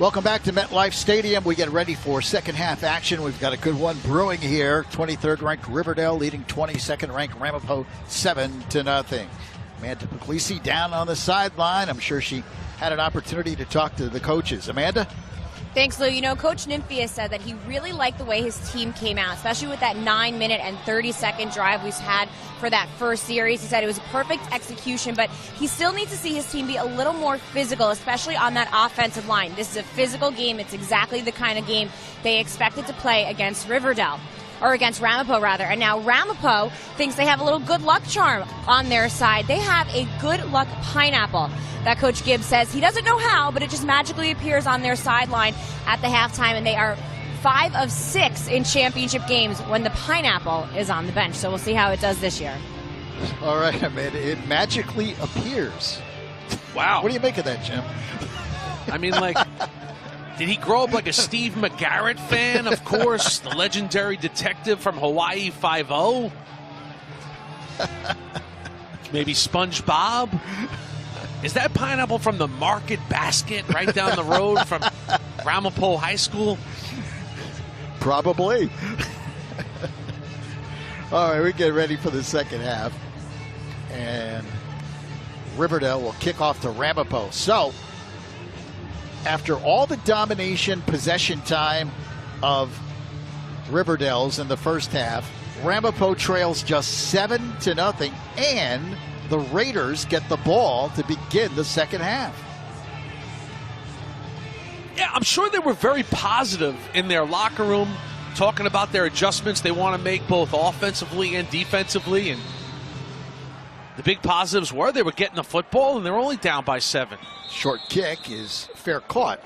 Welcome back to MetLife Stadium. We get ready for second half action. We've got a good one brewing here. 23rd ranked River Dell leading 22nd ranked Ramapo 7-0. Amanda Puglisi down on the sideline. I'm sure she had an opportunity to talk to the coaches. Amanda? Thanks, Lou. You know, Coach Nymphius said that he really liked the way his team came out, especially with that 9-minute and 30-second drive we've had for that first series. He said it was a perfect execution, but he still needs to see his team be a little more physical, especially on that offensive line. This is a physical game. It's exactly the kind of game they expected to play against River Dell. Or against Ramapo, rather. And now Ramapo thinks they have a little good luck charm on their side. They have a good luck pineapple that Coach Gibbs says he doesn't know how, but it just magically appears on their sideline at the halftime, and they are 5 of 6 in championship games when the pineapple is on the bench. So we'll see how it does this year. All right, Amanda, it magically appears. Wow. What do you make of that, Jim? I mean, like, did he grow up like a Steve McGarrett fan? Of course, the legendary detective from Hawaii Five-0. Maybe SpongeBob. Is that pineapple from the Market Basket right down the road from Ramapo High School? Probably. All right, we get ready for the second half. And Riverdale will kick off to Ramapo. So, after all the domination, possession time of Riverdale's in the first half, Ramapo trails just 7-0, and the Raiders get the ball to begin the second half. Yeah, I'm sure they were very positive in their locker room, talking about their adjustments they want to make both offensively and defensively. And the big positives were they were getting the football, and they're only down by 7. Short kick is fair caught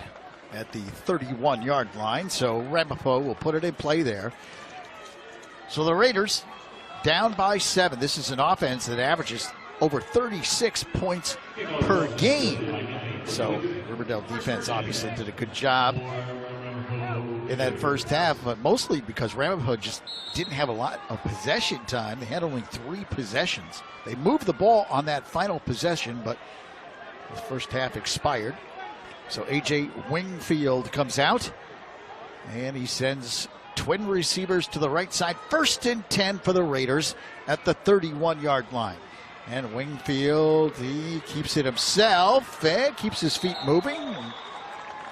at the 31-yard line, so Ramapo will put it in play there. So the Raiders down by 7. This is an offense that averages over 36 points per game. So Riverdale defense obviously did a good job in that first half, but mostly because Ramapo just didn't have a lot of possession time. They had only 3 possessions. They moved the ball on that final possession, but the first half expired. So A.J. Wingfield comes out, and he sends twin receivers to the right side. 1st and 10 for the Raiders at the 31-yard line. And Wingfield, he keeps it himself and keeps his feet moving. And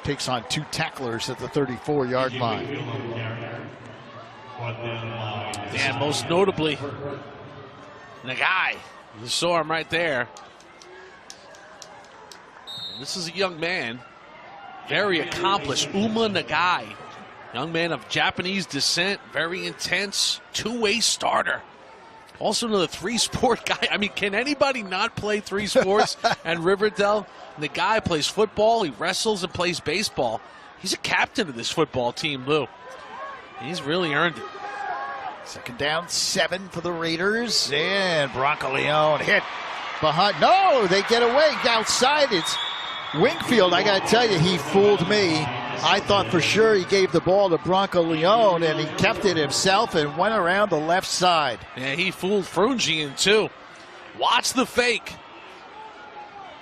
takes on 2 tacklers at the 34-yard line. And most notably, Nagai. You saw him right there. This is a young man, very accomplished, Uma Nagai. Young man of Japanese descent, very intense, 2-way starter. Also another 3-sport guy. I mean, can anybody not play 3 sports? And Riverdale, the guy plays football, he wrestles and plays baseball. He's a captain of this football team, Lou. He's really earned it. Second down, 7 for the Raiders. And Bronco Leone hit behind. No, they get away outside. It's Wingfield. I got to tell you, he fooled me. I thought for sure he gave the ball to Bronco Leone, and he kept it himself and went around the left side. Yeah, he fooled Frungian too. Watch the fake.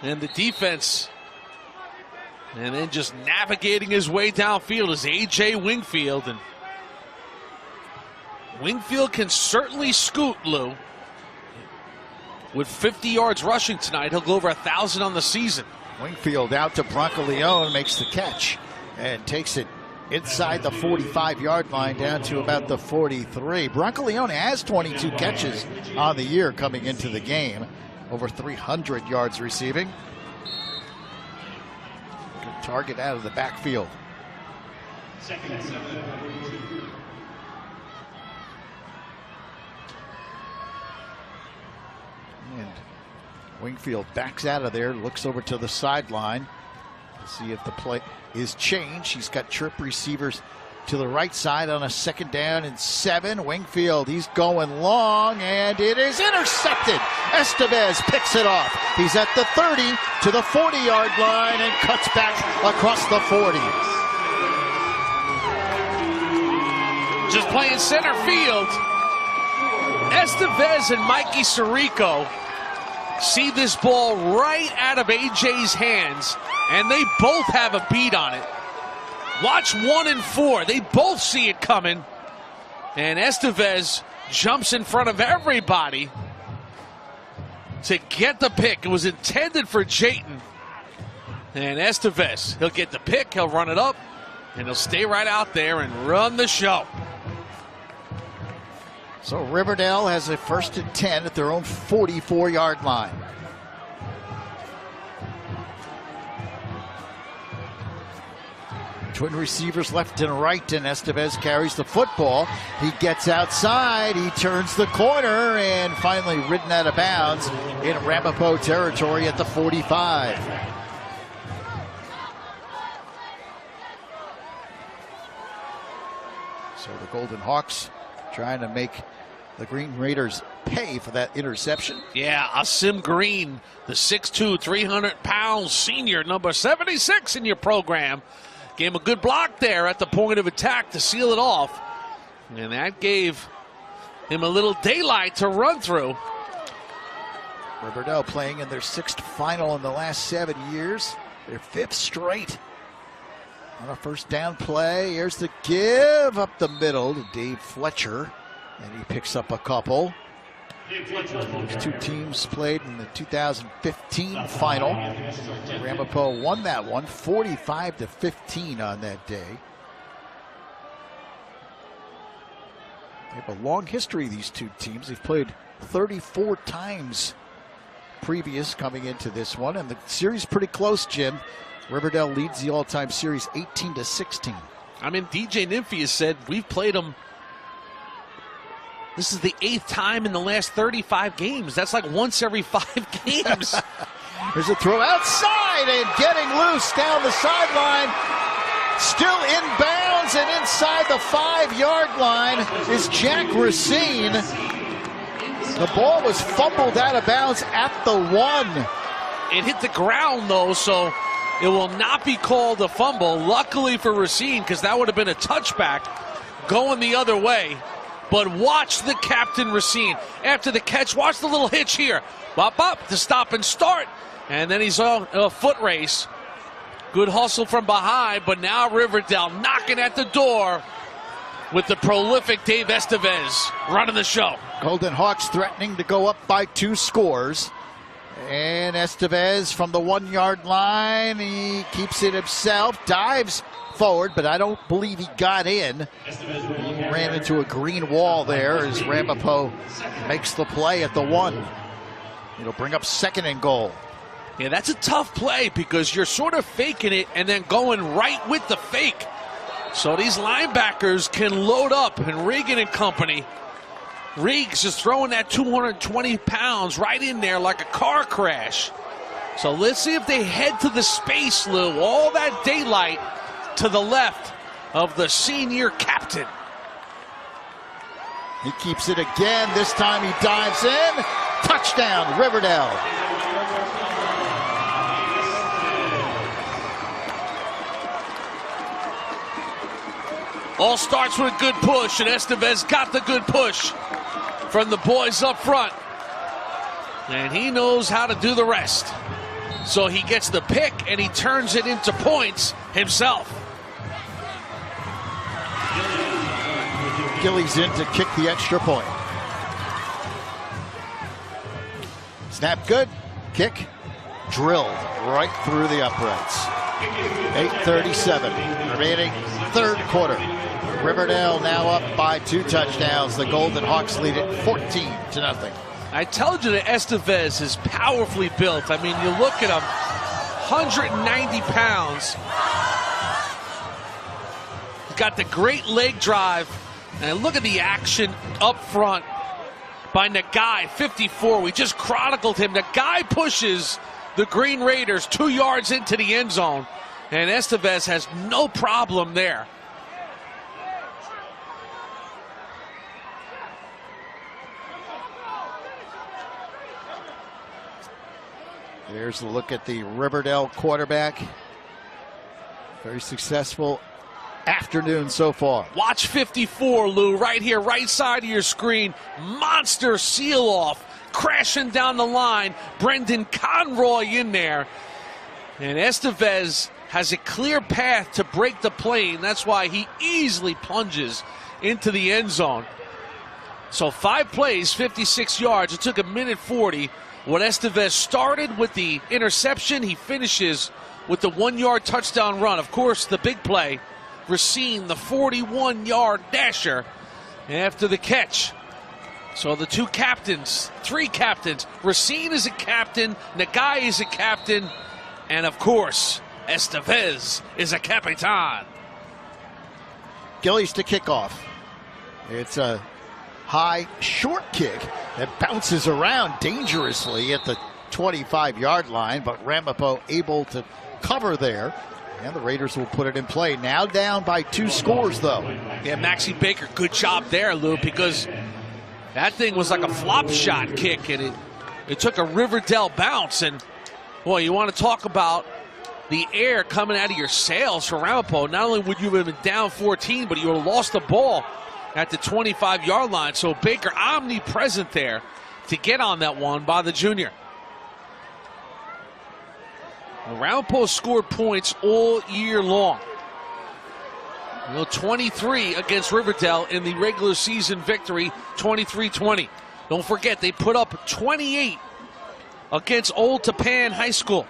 And the defense. And then just navigating his way downfield is A.J. Wingfield. And Wingfield can certainly scoot, Lou. With 50 yards rushing tonight, he'll go over 1,000 on the season. Wingfield out to Bronco Leone, makes the catch and takes it inside the 45-yard line down to about the 43. Bronco Leone has 22 catches on the year coming into the game. Over 300 yards receiving. Good target out of the backfield. Second and 7. And Wingfield backs out of there, looks over to the sideline to see if the play is changed. He's got trip receivers to the right side on a 2nd down and 7. Wingfield, he's going long, and it is intercepted. Estevez picks it off. He's at the 30 to the 40-yard line and cuts back across the 40. Just playing center field. Estevez and Mikey Sirico see this ball right out of AJ's hands, and they both have a beat on it. Watch 1 and 4. They both see it coming. And Estevez jumps in front of everybody to get the pick. It was intended for Jayton. And Estevez, he'll get the pick, he'll run it up, and he'll stay right out there and run the show. So Riverdale has a 1st and 10 at their own 44-yard line. Twin receivers left and right, and Estevez carries the football. He gets outside, he turns the corner, and finally ridden out of bounds in Ramapo territory at the 45. So the Golden Hawks trying to make the Green Raiders pay for that interception. Yeah, Asim Green, the 6'2", 300-pound senior, number 76 in your program. Gave him a good block there at the point of attack to seal it off. And that gave him a little daylight to run through. Riverdale playing in their 6th final in the last 7 years. Their 5th straight. On a 1st down play, here's the give up the middle to Dave Fletcher. And he picks up a couple. These two teams played in the 2015 final. Ramapo won that one 45-15 on that day. They have a long history, these two teams. They've played 34 times previous coming into this one, and the series pretty close, Jim. Riverdale leads the all-time series 18-16. I mean, DJ Nymphius said we've played them. This is the 8th time in the last 35 games. That's like once every 5 games. There's a throw outside and getting loose down the sideline. Still in bounds and inside the 5-yard line is Jack Racine. The ball was fumbled out of bounds at the 1. It hit the ground, though, so it will not be called a fumble. Luckily for Racine, because that would have been a touchback going the other way. But watch the captain, Racine. After the catch, watch the little hitch here. Bop, bop, to stop and start. And then he's on a foot race. Good hustle from behind, but now Riverdale knocking at the door with the prolific Dave Estevez running the show. Golden Hawks threatening to go up by 2 scores. And Estevez from the 1-yard line, he keeps it himself, dives forward, but I don't believe he got in. He ran into a green wall there as Ramapo makes the play at the 1. It'll bring up 2nd and goal. Yeah, that's a tough play because you're sort of faking it and then going right with the fake. So these linebackers can load up, and Regan and company. Riggs is throwing that 220 pounds right in there like a car crash. So let's see if they head to the space, Lou. All that daylight to the left of the senior captain. He keeps it again. This time he dives in. Touchdown, Riverdale. All starts with a good push, and Estevez got the good push from the boys up front. And he knows how to do the rest. So he gets the pick, and he turns it into points himself. Gillies in to kick the extra point. Snap good. Kick drilled right through the uprights. 8:37 remaining 3rd quarter. Riverdale now up by 2 touchdowns. The Golden Hawks lead it 14-0. I told you that Estevez is powerfully built. I mean, you look at him, 190 pounds. He's got the great leg drive. And look at the action up front by Nagai, 54. We just chronicled him. Nagai pushes the Green Raiders 2 yards into the end zone. And Estevez has no problem there. There's a look at the Riverdale quarterback. Very successful afternoon so far. Watch 54, Lou, right here, right side of your screen. Monster seal off, crashing down the line. Brendan Conroy in there. And Estevez has a clear path to break the plane. That's why he easily plunges into the end zone. So 5 plays, 56 yards. It took a minute 40. What Estevez started with the interception, he finishes with the 1-yard touchdown run. Of course, the big play, Racine, the 41-yard dasher after the catch. So the 3 captains. Racine is a captain, Nagai is a captain, and of course, Estevez is a capitan. Gillies to kick off. It's a high, short kick that bounces around dangerously at the 25-yard line, but Ramapo able to cover there. And the Raiders will put it in play. Now down by 2 scores, though. Yeah, Maxie Baker, good job there, Lou, because that thing was like a flop shot kick, and it took a River Dell bounce. And, boy, you want to talk about the air coming out of your sails for Ramapo. Not only would you have been down 14, but you would have lost the ball at the 25-yard line. So Baker omnipresent there to get on that one by the junior. Ramapo scored points all year long. 23 against River Dell in the regular season victory, 23-20. Don't forget, they put up 28 against Old Tappan High School.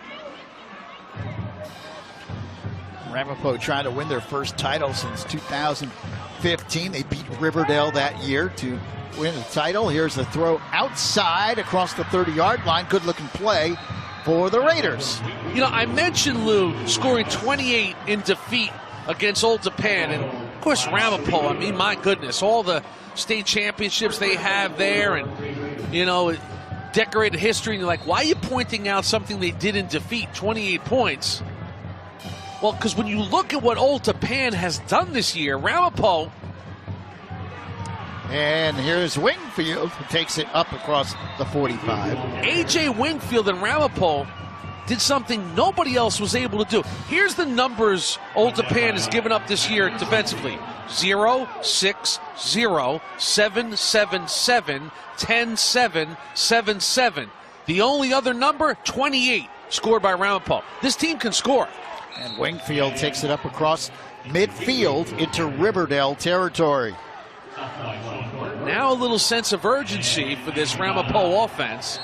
Ramapo trying to win their first title since 2015. They beat River Dell that year to win the title. Here's the throw outside across the 30-yard line. Good-looking play for the Raiders. You know, I mentioned, Lou, scoring 28 in defeat against Old Tappan. And, of course, Ramapo, I mean, my goodness, all the state championships they have there and, you know, decorated history. And you're like, why are you pointing out something they did in defeat, 28 points? Well, because when you look at what Old Tappan has done this year, Ramapo. And here's Wingfield, who takes it up across the 45. A.J. Wingfield and Ramapo did something nobody else was able to do. Here's the numbers Old Tappan has given up this year defensively. 0, 6, 0, 7, 7, 7, 10, 7, 7, 7. The only other number, 28, scored by Ramapo. This team can score. And Wingfield takes it up across midfield into River Dell territory. Now a little sense of urgency for this Ramapo offense.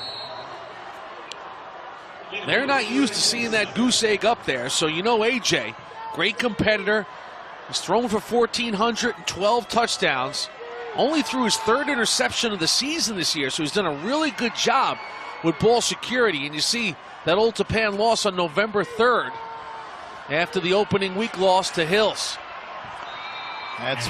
They're not used to seeing that goose egg up there, so you know AJ, great competitor. He's thrown for 1,412 touchdowns. Only threw his 3rd interception of the season this year, so he's done a really good job with ball security. And you see that Old Tappan loss on November 3rd after the opening week loss to Hills. That's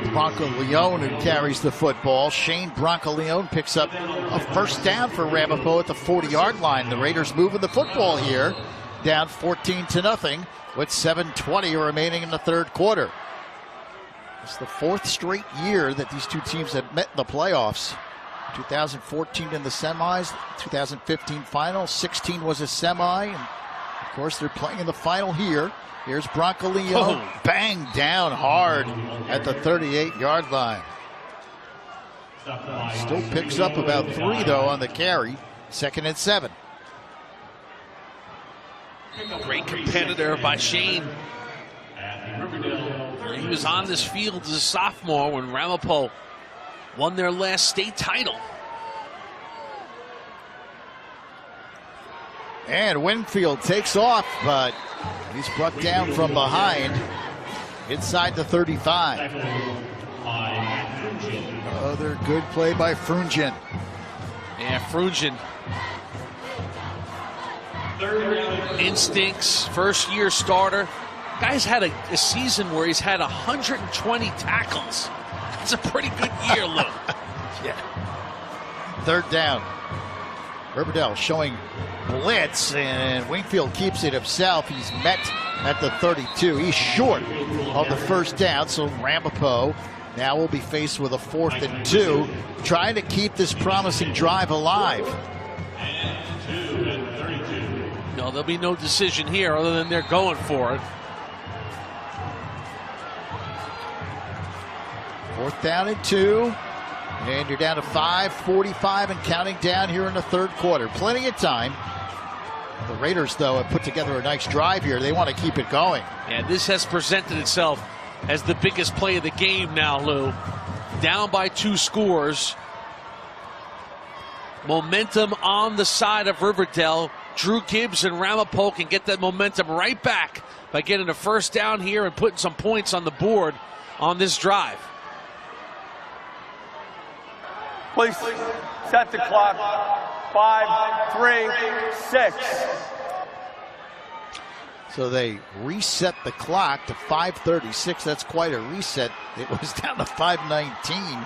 Bronco Leone who carries the football. Shane Bronco Leone picks up a first down for Ramapo at the 40-yard line. The Raiders moving the football here, down 14-0 with 7:20 remaining in the 3rd quarter. It's the 4th straight year that these two teams have met in the playoffs. 2014 in the semis, 2015 final, 16 was a semi, and of course they're playing in the final here. Here's Bronco Leone, bang down hard at the 38-yard line. Still picks up about 3, though, on the carry. 2nd and 7. Great competitor by Shane. He was on this field as a sophomore when Ramapo won their last state title. And Wingfield takes off, but he's brought down from behind inside the 35. Another good play by Frungen. Yeah, Frungen. Instincts, first-year starter. Guy's had a season where he's had 120 tackles. That's a pretty good year, Lou. Yeah. 3rd down. River Dell showing blitz, and Wingfield keeps it himself. He's met at the 32. He's short of the first down, so Ramapo now will be faced with a 4th and 2, trying to keep this promising drive alive. No, there'll be no decision here other than they're going for it. 4th down and 2. And you're down to 5:45 and counting down here in the 3rd quarter. Plenty of time. The Raiders, though, have put together a nice drive here. They want to keep it going. Yeah, this has presented itself as the biggest play of the game now, Lou. Down by 2 scores. Momentum on the side of River Dell. Drew Gibbs and Ramapo can get that momentum right back by getting a first down here and putting some points on the board on this drive. Please set the clock. 5, 3, 6. So they reset the clock to 5:36. That's quite a reset. It was down to 5:19,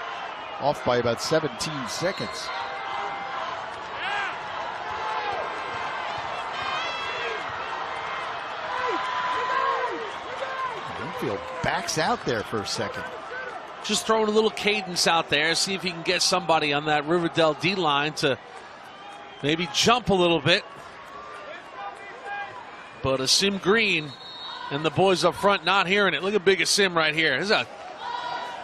off by about 17 seconds. Winfield backs out there for a second. Just throwing a little cadence out there, see if he can get somebody on that River Dell D-line to maybe jump a little bit. But Asim Green and the boys up front not hearing it. Look at big Asim right here. This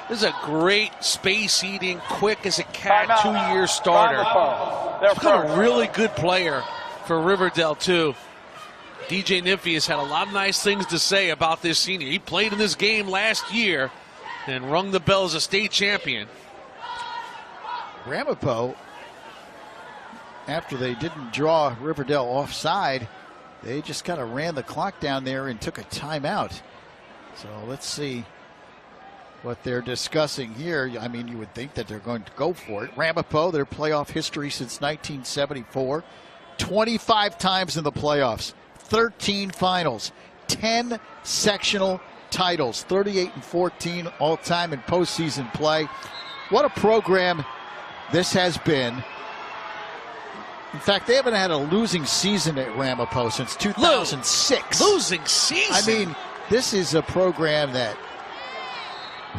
is a great space-eating, quick as a cat, 2-year starter. He's got a really good player for River Dell, too. DJ Nymphius had a lot of nice things to say about this senior. He played in this game last year and rung the bell as a state champion. Ramapo, after they didn't draw River Dell offside, they just kind of ran the clock down there and took a timeout. So let's see what they're discussing here. I mean, you would think that they're going to go for it. Ramapo, their playoff history since 1974, 25 times in the playoffs, 13 finals, 10 sectional titles, 38-14 all-time in postseason play. What a program this has been. In fact, they haven't had a losing season at Ramapo since 2006. Losing season? I mean, this is a program that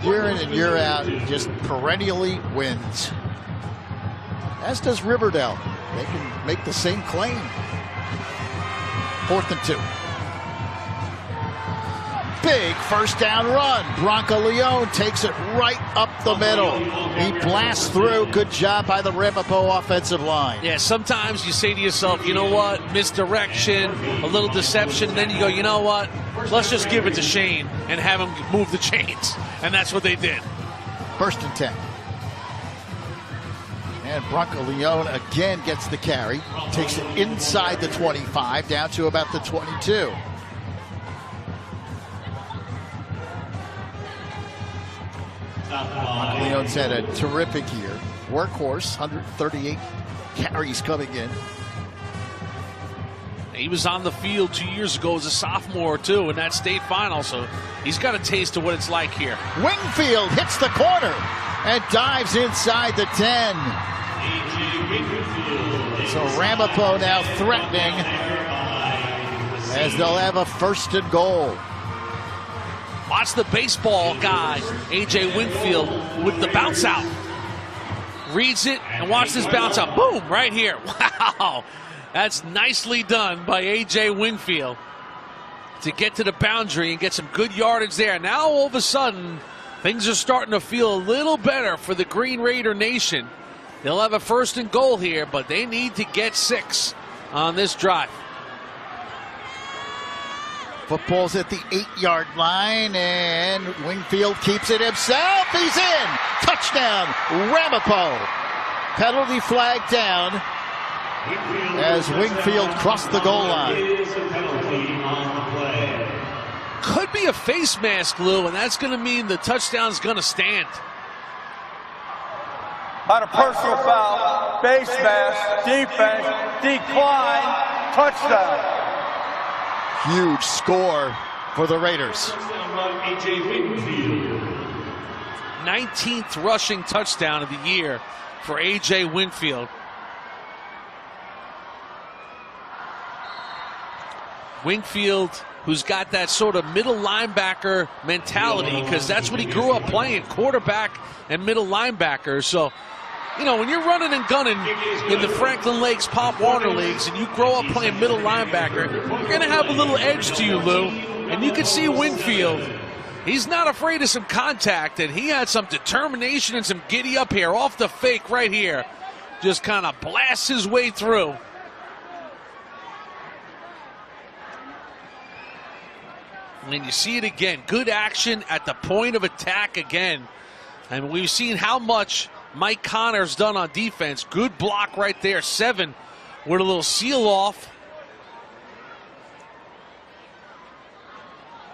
year in and year out just perennially wins. As does River Dell. They can make the same claim. 4th and 2. Big first down run. Bronco Leone takes it right up the middle. He blasts through. Good job by the Ramapo offensive line. Yeah, sometimes you say to yourself, you know what, misdirection, a little deception, and then you go, you know what, let's just give it to Shane and have him move the chains. And that's what they did. 1st and 10. And Bronco Leone again gets the carry. Takes it inside the 25, down to about the 22. Leone's had a terrific year. Workhorse, 138 carries coming in. He was on the field 2 years ago as a sophomore, too, in that state final, so he's got a taste of what it's like here. Wingfield hits the corner and dives inside the 10. So Ramapo now threatening as they'll have a 1st and goal. Watch the baseball guy, A.J. Wingfield, with the bounce out. Reads it, and watch this bounce out. Boom, right here. Wow. That's nicely done by A.J. Wingfield to get to the boundary and get some good yardage there. Now, all of a sudden, things are starting to feel a little better for the Green Raider Nation. They'll have a 1st and goal here, but they need to get 6 on this drive. Football's at the 8-yard line, and Wingfield keeps it himself. He's in. Touchdown, Ramapo. Penalty flag down as Wingfield crossed the goal line. Could be a face mask, Lou, and that's going to mean the touchdown's going to stand. On a personal foul, face mask, defense, decline, touchdown. Huge score for the Raiders. 19th rushing touchdown of the year for A.J. Wingfield. Wingfield, who's got that sort of middle linebacker mentality, because that's what he grew up playing, quarterback and middle linebacker. So, you know, when you're running and gunning in the Franklin Lakes Pop Warner Leagues and you grow up playing middle linebacker, you're going to have a little edge to you, Lou. And you can see Wingfield, he's not afraid of some contact, and he had some determination and some giddy up here off the fake right here. Just kind of blasts his way through. And you see it again. Good action at the point of attack again. And we've seen how much Mike Connor's done on defense. Good block right there. 7 with a little seal off.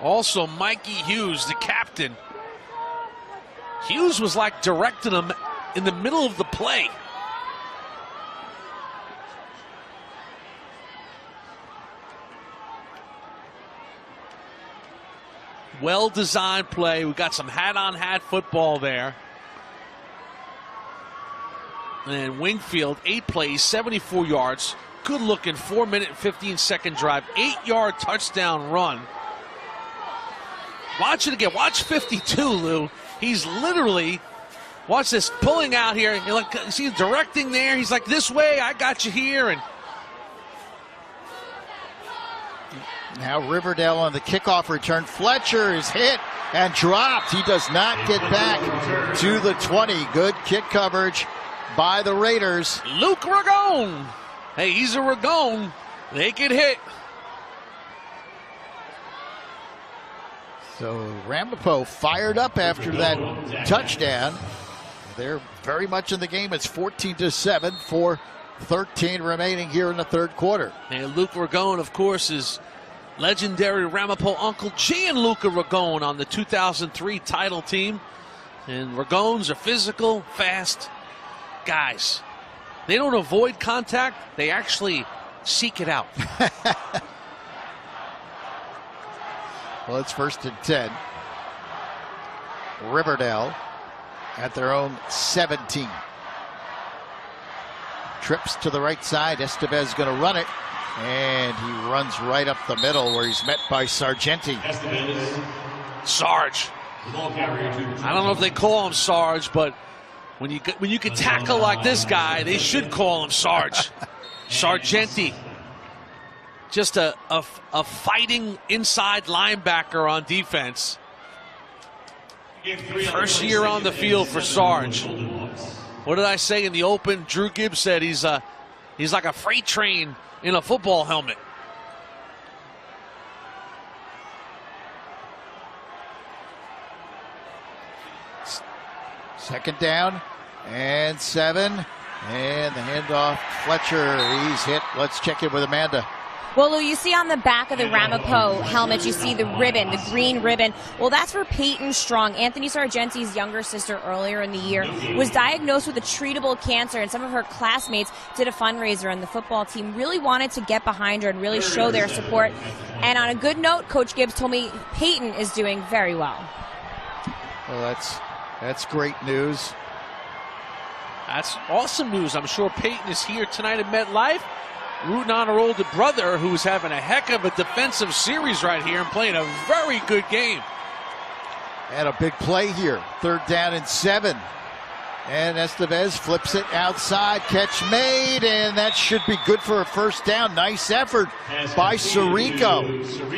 Also, Mikey Hughes, the captain. Hughes was like directing him in the middle of the play. Well-designed play. We got some hat-on-hat football there. And Wingfield, 8 plays, 74 yards. Good-looking 4-minute and 15-second drive. 8-yard touchdown run. Watch it again. Watch 52, Lou. He's literally, watch this, pulling out here. You see him directing there. He's like, this way, I got you here. And now River Dell on the kickoff return. Fletcher is hit and dropped. He does not get back to the 20. Good kick coverage by the Raiders. Luke Ragone. Hey, he's a Ragone. They get hit. So Ramapo fired up after that touchdown. They're very much in the game. It's 14-7, 4:13 remaining here in the third quarter. And Luke Ragone, of course, is legendary Ramapo uncle Gianluca Ragone on the 2003 title team. And Ragones are physical, fast guys. They don't avoid contact. They actually seek it out. Well, it's 1st and 10. River Dell at their own 17. Trips to the right side. Estevez going to run it. And he runs right up the middle where he's met by Sargenti. Sarge. I don't know if they call him Sarge, but when you can tackle like this guy, they should call him Sarge. Sargenti. Just a fighting inside linebacker on defense. First year on the field for Sarge. What did I say in the open? Drew Gibbs said he's like a freight train in a football helmet. Second down and 7. And the handoff. Fletcher, he's hit. Let's check in with Amanda. Well, Lou, you see on the back of the Ramapo helmet, you see the ribbon, the green ribbon. Well, that's for Peyton Strong. Anthony Sargenti's younger sister earlier in the year was diagnosed with a treatable cancer, and some of her classmates did a fundraiser, and the football team really wanted to get behind her and really show their support. And on a good note, Coach Gibbs told me Peyton is doing very well. Well, that's great news. That's awesome news. I'm sure Peyton is here tonight at MetLife, rooting on her older brother, who's having a heck of a defensive series right here and playing a very good game. And a big play here. 3rd down and 7. And Estevez flips it outside. Catch made, and that should be good for a first down. Nice effort by Sirico.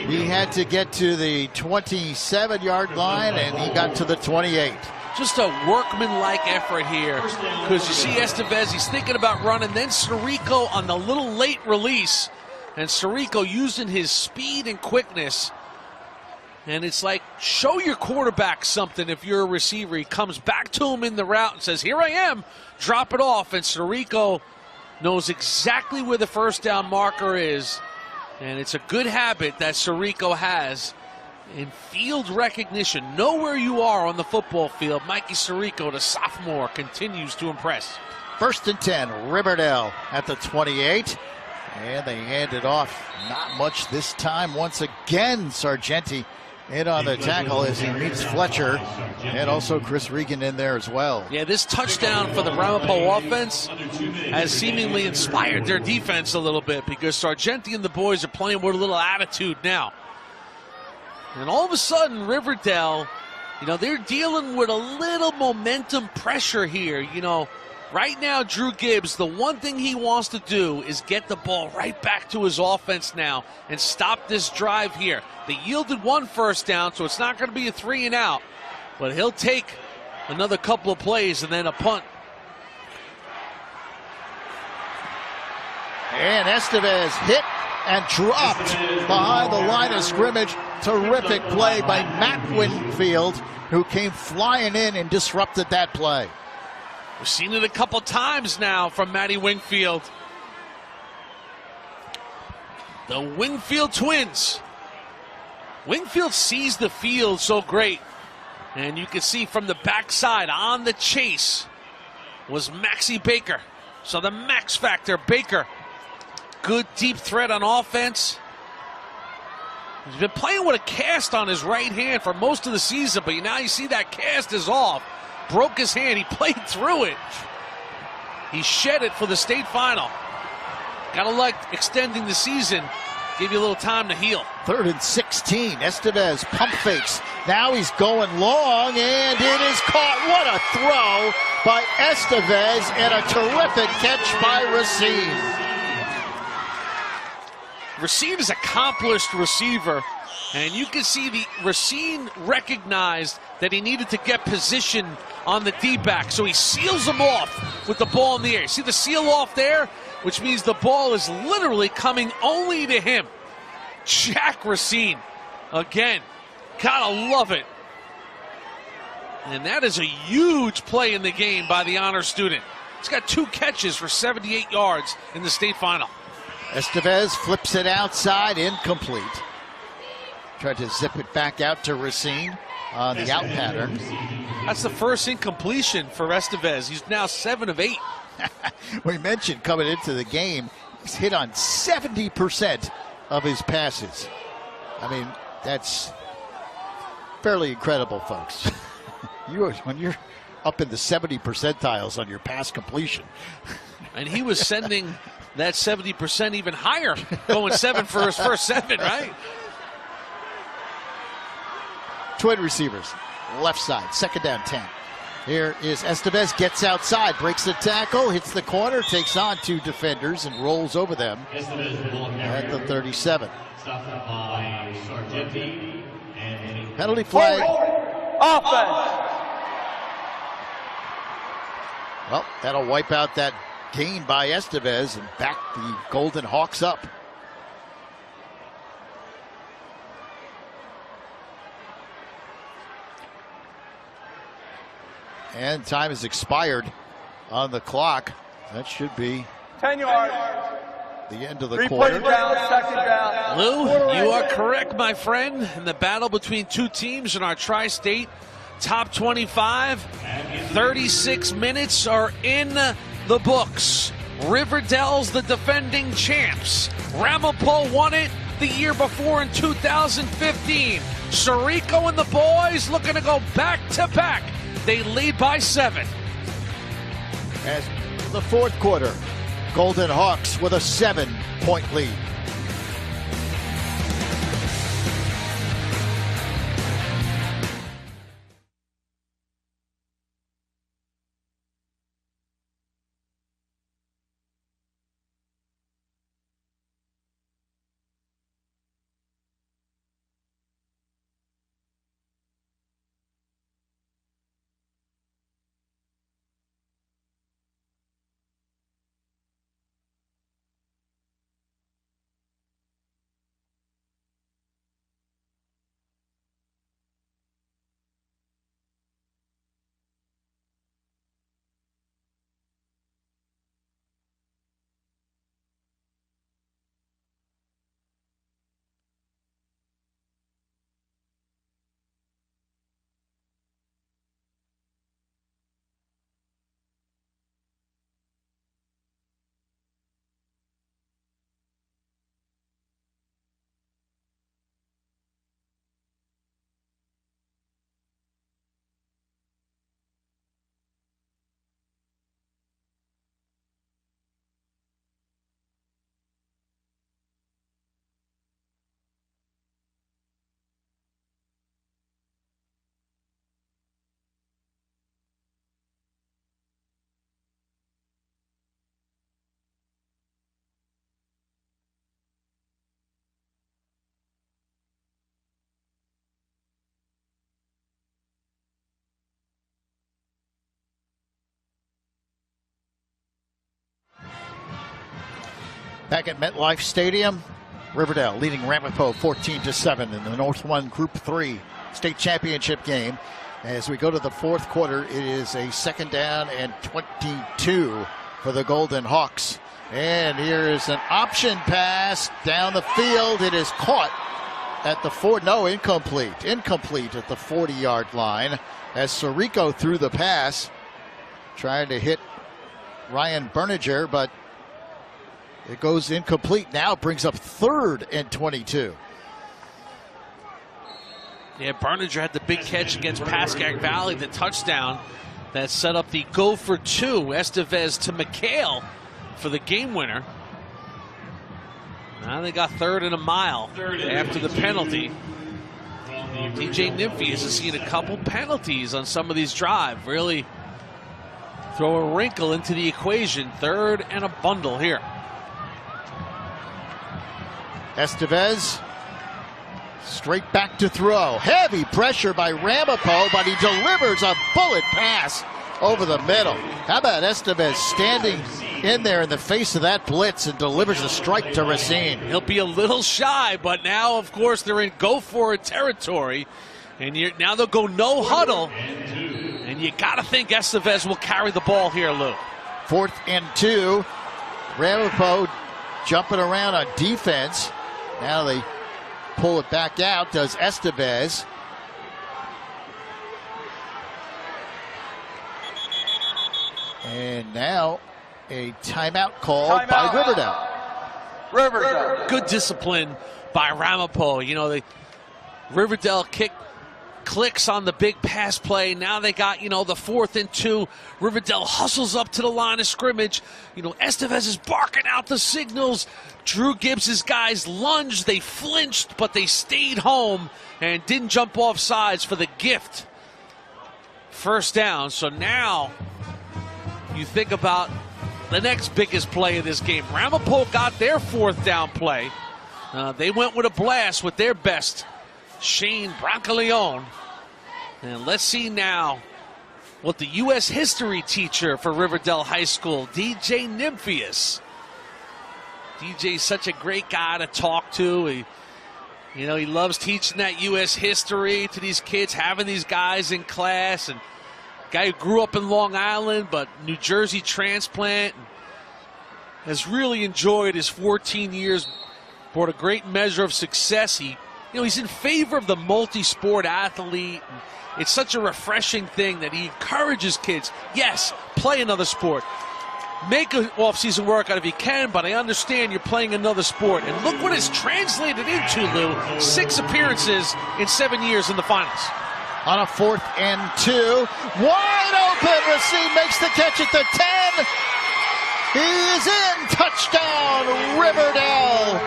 He had to get to the 27-yard line, and he got to the 28. Just a workman-like effort here, because you see Estevez, he's thinking about running, then Sirico on the little late release, and Sirico using his speed and quickness. And it's like, show your quarterback something if you're a receiver. He comes back to him in the route and says, here I am, drop it off. And Sirico knows exactly where the first down marker is. And it's a good habit that Sirico has in field recognition. Know where you are on the football field. Mikey Sirico, the sophomore, continues to impress. 1st and 10, River Dell at the 28. And they hand it off. Not much this time. Once again, Sargenti in on the tackle as he meets Fletcher, and also Chris Regan in there as well. Yeah, this touchdown for the Ramapo offense has seemingly inspired their defense a little bit, because Sargenti and the boys are playing with a little attitude now. And all of a sudden, River Dell, they're dealing with a little momentum pressure here. Right now, Drew Gibbs, the one thing he wants to do is get the ball right back to his offense now and stop this drive here. They yielded 1 first down, so it's not going to be a 3 and out. But he'll take another couple of plays and then a punt. And Estevez hit and dropped behind the line of scrimmage. Terrific play by Matt Winfield, who came flying in and disrupted that play. We've seen it a couple times now from Matty Wingfield. The Wingfield twins. Wingfield sees the field so great. And you can see from the backside on the chase was Maxie Baker. So the Max factor, Baker. Good deep threat on offense. He's been playing with a cast on his right hand for most of the season, but now you see that cast is off. Broke his hand. He played through it. He shed it for the state final. Gotta like extending the season. Give you a little time to heal. 3rd and 16. Estevez pump fakes. Now he's going long, and it is caught. What a throw by Estevez, and a terrific catch by Racine. Racine is an accomplished receiver, and you can see the Racine recognized that he needed to get position on the D-back, so he seals him off with the ball in the air. See the seal off there? Which means the ball is literally coming only to him. Jack Racine, again, gotta love it. And that is a huge play in the game by the honor student. He's got 2 catches for 78 yards in the state final. Estevez flips it outside, incomplete. Tried to zip it back out to Racine on the out pattern. That's the first incompletion for Estevez. He's now 7 of 8. We mentioned coming into the game, he's hit on 70% of his passes. I mean, that's fairly incredible, folks. When you're up in the 70 percentiles on your pass completion. And he was sending that 70% even higher, going 7 for his first 7, right? Twin receivers, left side, 2nd down 10. Here is Estevez, gets outside, breaks the tackle, hits the corner, takes on 2 defenders and rolls over them at the 37. Penalty flag. Offense. Well, that'll wipe out that gain by Estevez and back the Golden Hawks up. And time has expired on the clock. That should be 10 yards. the end of the 3 quarter. plays down, 2nd down. Lou, you are correct, my friend. In the battle between 2 teams in our tri-state top 25, 36 minutes are in the books. River Dell's the defending champs. Ramapo won it the year before in 2015. Sirico and the boys looking to go back to back. They lead by 7. As the 4th quarter, Golden Hawks with a 7-point lead. Back at MetLife Stadium, River Dell leading Ramapo 14-7 in the North 1 Group 3 state championship game. As we go to the fourth quarter, it is a 2nd down and 22 for the Golden Hawks. And here is an option pass down the field. It is caught at the incomplete. Incomplete at the 40-yard line as Sirico threw the pass, trying to hit Ryan Berninger, but it goes incomplete. Now brings up 3rd and 22. Yeah, Berninger had the big catch against Pascack Valley, the touchdown that set up the go for 2. Estevez to McHale for the game winner. Now they got 3rd and a mile after the penalty. DJ Nymphius has seen a couple penalties on some of these drives. Really throw a wrinkle into the equation. 3rd and a bundle here. Estevez straight back to throw. Heavy pressure by Ramapo, but he delivers a bullet pass over the middle. How about Estevez standing in there in the face of that blitz and delivers a strike to Racine? He'll be a little shy, but now, of course, they're in go-for-it territory. And now they'll go no huddle. And you got to think Estevez will carry the ball here, Lou. 4th and 2. Ramapo jumping around on defense. Now they pull it back out, does Estevez. And now a timeout called by River Dell. River Dell. Good discipline by Ramapo. You know, the River Dell kick clicks on the big pass play. Now they got, the 4th and 2. River Dell hustles up to the line of scrimmage. Estevez is barking out the signals. Drew Gibbs' guys lunged. They flinched, but they stayed home and didn't jump off sides for the gift. 1st down. So now you think about the next biggest play of this game. Ramapo got their 4th down play. They went with a blast with their best, Shane Brancaleone. And let's see now what the U.S. history teacher for Riverdale High School, DJ Nymphius. DJ's such a great guy to talk to. He loves teaching that U.S. history to these kids, having these guys in class. And guy who grew up in Long Island, but New Jersey transplant, and has really enjoyed his 14 years, brought a great measure of success. He's in favor of the multi-sport athlete. It's such a refreshing thing that he encourages kids. Yes, play another sport. Make an off-season workout if you can, but I understand you're playing another sport. And look what it's translated into, Lou. 6 appearances in 7 years in the finals. On a 4th and 2. Wide open. Racine makes the catch at the 10. He is in. Touchdown, River Dell.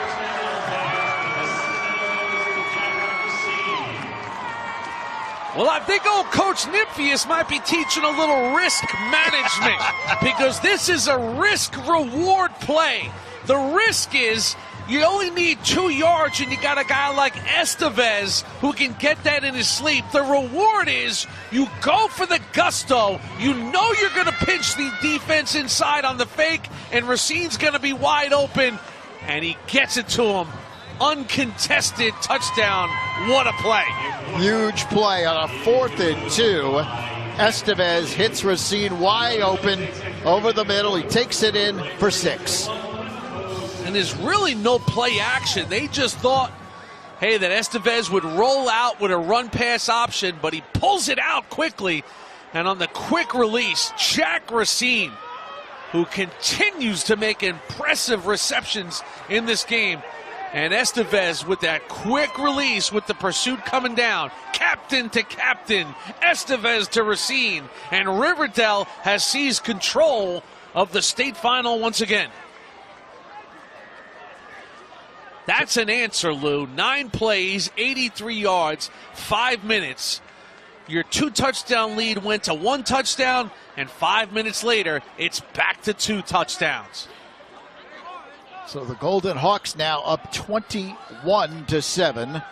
Well, I think old Coach Nymphius might be teaching a little risk management because this is a risk-reward play. The risk is you only need 2 yards and you got a guy like Estevez who can get that in his sleep. The reward is you go for the gusto. You know you're going to pinch the defense inside on the fake, and Racine's going to be wide open, and he gets it to him. Uncontested touchdown. What a play. Huge play on a 4th and 2. Estevez hits Racine wide open over the middle. He takes it in for 6. And there's really no play action. They just thought, hey, that Estevez would roll out with a run-pass option, but he pulls it out quickly. And on the quick release, Jack Racine, who continues to make impressive receptions in this game, and Estevez with that quick release with the pursuit coming down. Captain to captain. Estevez to Racine. And River Dell has seized control of the state final once again. That's an answer, Lou. 9 plays, 83 yards, 5 minutes. Your 2-touchdown lead went to 1 touchdown, and 5 minutes later, it's back to 2 touchdowns. So the Golden Hawks now up 21-7.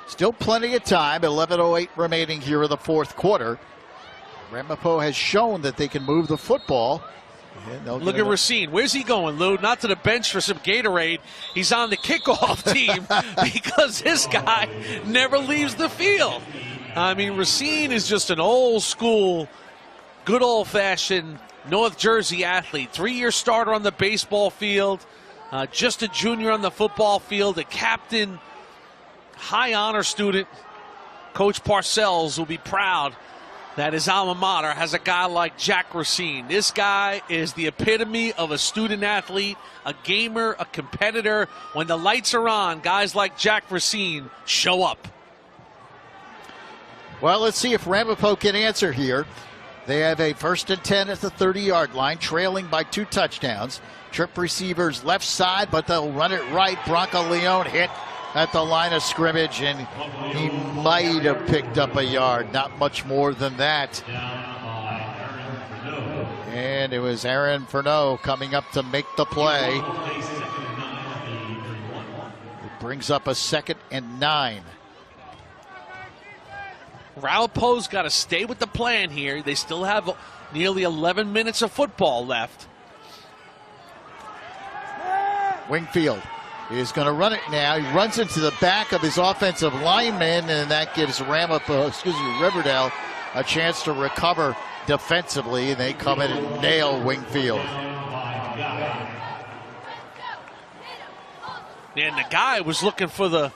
Still plenty of time. 11:08 remaining here in the fourth quarter. Ramapo has shown that they can move the football. Look at Racine. Where's he going, Lou? Not to the bench for some Gatorade. He's on the kickoff team because this guy never leaves the field. I mean, Racine is just an old school, good old-fashioned North Jersey athlete. 3-year starter on the baseball field, just a junior on the football field, a captain, high honor student. Coach Parcells will be proud that his alma mater has a guy like Jack Racine. This guy is the epitome of a student athlete, a gamer, a competitor. When the lights are on, guys like Jack Racine show up. Well, let's see if Ramapo can answer here. They have a 1st and 10 at the 30-yard line, trailing by 2 touchdowns. Trip receivers left side, but they'll run it right. Bronco Leone hit at the line of scrimmage, and he might have picked up a yard. Not much more than that. And it was Aaron Furneaux coming up to make the play. It brings up a 2nd and 9. Ramapo's got to stay with the plan here. They still have nearly 11 minutes of football left. Wingfield is going to run it now. He runs into the back of his offensive lineman, and that gives River Dell a chance to recover defensively, and they come in and nail Wingfield. And the guy was looking for the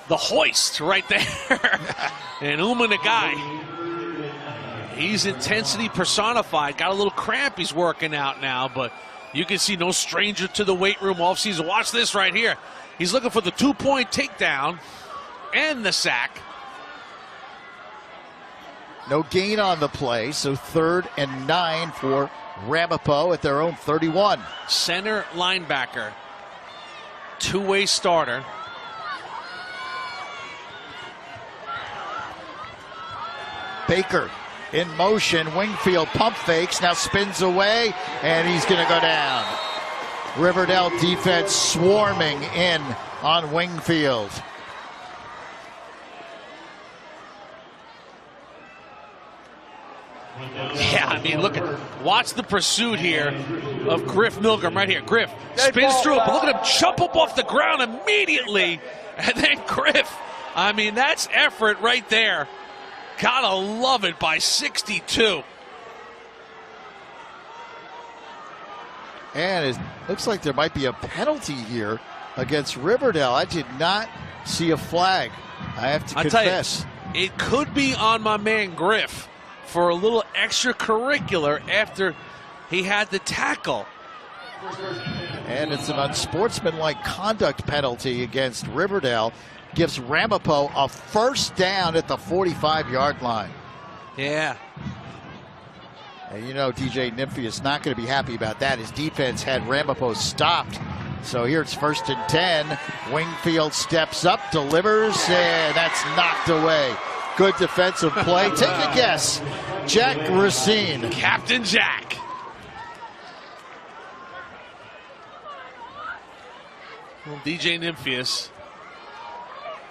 hoist right there. And Uma Nagai, he's intensity personified. Got a little cramp he's working out now, but you can see no stranger to the weight room offseason. Watch this right here. He's looking for the 2-point takedown and the sack. No gain on the play, so 3rd and 9 for Ramapo at their own 31. Center linebacker, two-way starter. Baker in motion. Wingfield pump fakes, now spins away, and he's going to go down. River Dell defense swarming in on Wingfield. Yeah, I mean, watch the pursuit here of Griff Milgram right here. Griff spins through it, but look at him jump up off the ground immediately. And then Griff, I mean, that's effort right there. Gotta love it by 62. And it looks like there might be a penalty here against River Dell. I did not see a flag, I have to confess. You, it could be on my man Griff for a little extracurricular after he had the tackle. And it's an unsportsmanlike conduct penalty against River Dell. Gives Ramapo a 1st down at the 45-yard line. Yeah. And you know DJ Nymphy is not going to be happy about that. His defense had Ramapo stopped. So here it's 1st and 10. Wingfield steps up, delivers, and that's knocked away. Good defensive play. Take a guess. Jack Racine. Captain Jack. Well, DJ Nymphius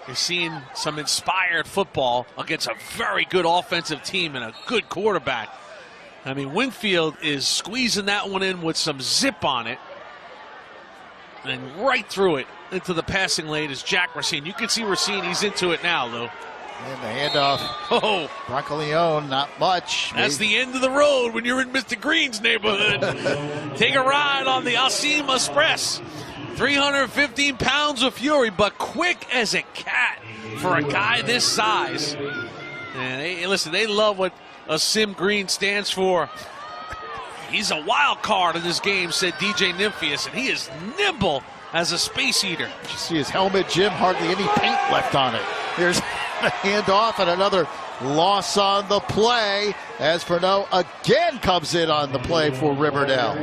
is seeing some inspired football against a very good offensive team and a good quarterback. I mean, Wingfield is squeezing that one in with some zip on it. And right through it into the passing lane is Jack Racine. You can see Racine, he's into it now, Lou. And the handoff. Oh, Bronco Leone, not much. That's the end of the road when you're in Mr. Green's neighborhood. Take a ride on the Asim Express. 315 pounds of fury, but quick as a cat for a guy this size. And listen, they love what Asim Green stands for. He's a wild card in this game, said DJ Nymphius, and he is nimble as a space eater. You see his helmet, Jim, hardly any paint left on it. Here's a handoff and another loss on the play as Furneaux again comes in on the play for River Dell.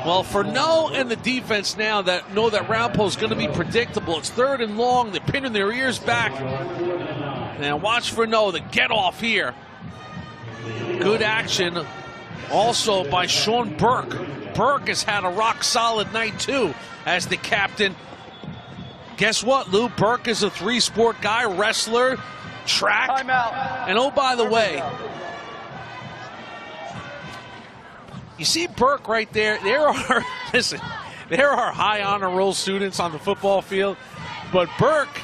Well, Furneaux and the defense now that know that Ramapo is going to be predictable. It's 3rd and long. They're pinning their ears back. Now watch Furneaux, the get off here. Good action also by Sean Burke. Burke has had a rock-solid night, too, as the captain. Guess what, Lou? Burke is a 3-sport guy, wrestler, track. Timeout. And oh, by the way, You see Burke right there. There are, listen, there are high honor roll students on the football field, but Burke,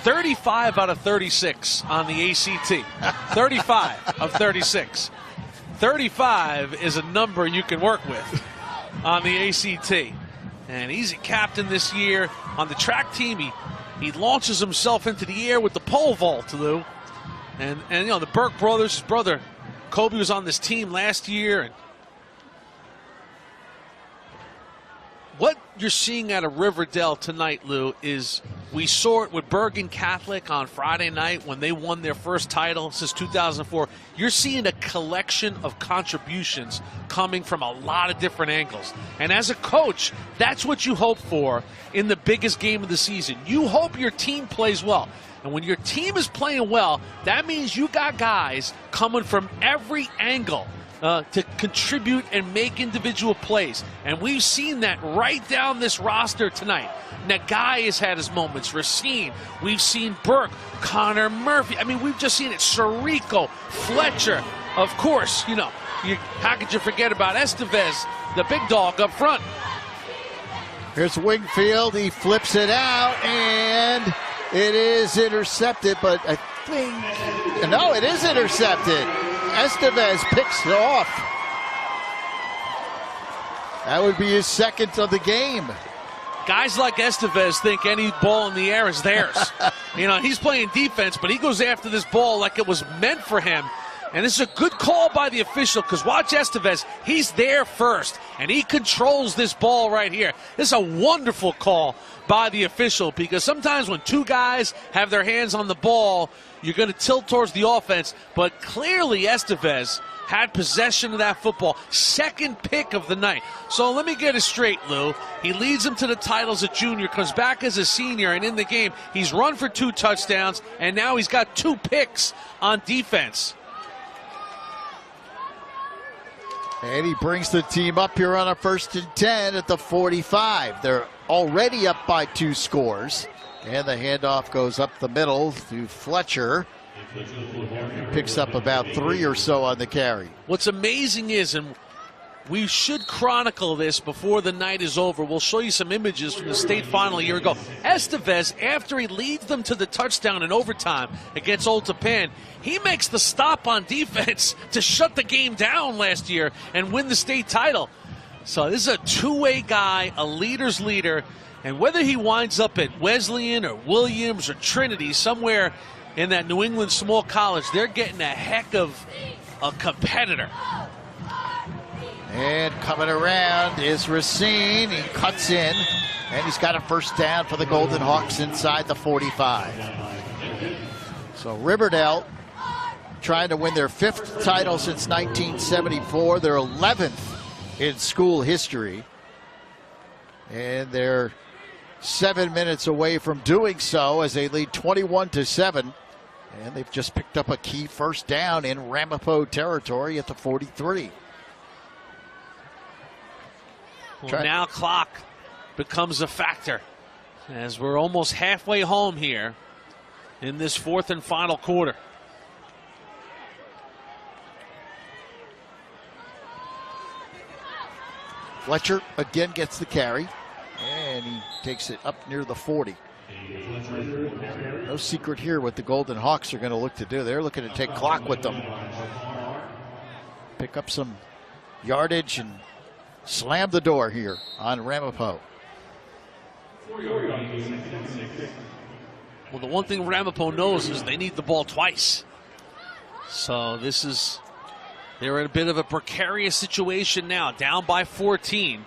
35 out of 36 on the ACT. 35 of 36. 35 is a number you can work with on the ACT. And he's a captain this year on the track team. He launches himself into the air with the pole vault, Lou. And you know, the Burke brothers, his brother Kobe was on this team last year. And what you're seeing out of River Dell tonight, Lou, is we saw it with Bergen Catholic on Friday night when they won their first title since 2004. You're seeing a collection of contributions coming from a lot of different angles. And as a coach, that's what you hope for in the biggest game of the season. You hope your team plays well. And when your team is playing well, that means you got guys coming from every angle to contribute and make individual plays. And we've seen that right down this roster tonight. Nagai has had his moments. Racine. We've seen Burke. Connor Murphy. I mean, we've just seen it. Sirico. Fletcher. Of course, you know, how could you forget about Estevez, the big dog up front? Here's Wingfield. He flips it out, and it is intercepted, but I think, no, it is intercepted. Estevez picks it off. That would be his second of the game. Guys like Estevez think any ball in the air is theirs. You know, he's playing defense, but he goes after this ball like it was meant for him. And this is a good call by the official, because watch Estevez. He's there first, and he controls this ball right here. This is a wonderful call by the official, because sometimes when two guys have their hands on the ball, you're going to tilt towards the offense. But clearly Estevez had possession of that football. Second pick of the night. So let me get it straight, Lou. He leads them to the title as a junior, comes back as a senior, and in the game, he's run for 2 touchdowns, and now he's got 2 picks on defense. And he brings the team up here on a 1st and 10 at the 45. They're already up by 2 scores. And the handoff goes up the middle to Fletcher. He picks up about 3 or so on the carry. What's amazing is, and we should chronicle this before the night is over, we'll show you some images from the state final a year ago. Estevez, after he leads them to the touchdown in overtime against Old Tappan, he makes the stop on defense to shut the game down last year and win the state title. So this is a two-way guy, a leader's leader, and whether he winds up at Wesleyan or Williams or Trinity, somewhere in that New England small college, they're getting a heck of a competitor. And coming around is Racine. He cuts in, and he's got a first down for the Golden Hawks inside the 45. So Riverdale trying to win their 5th title since 1974, their 11th in school history. And they're 7 minutes away from doing so as they lead 21-7. And they've just picked up a key first down in Ramapo territory at the 43. Well, now clock becomes a factor as we're almost halfway home here in this 4th and final quarter. Fletcher again gets the carry, and he takes it up near the 40. No secret here what the Golden Hawks are going to look to do. They're looking to take clock with them. Pick up some yardage and slam the door here on Ramapo. Well, the one thing Ramapo knows is they need the ball twice. So this is, they're in a bit of a precarious situation now, down by 14.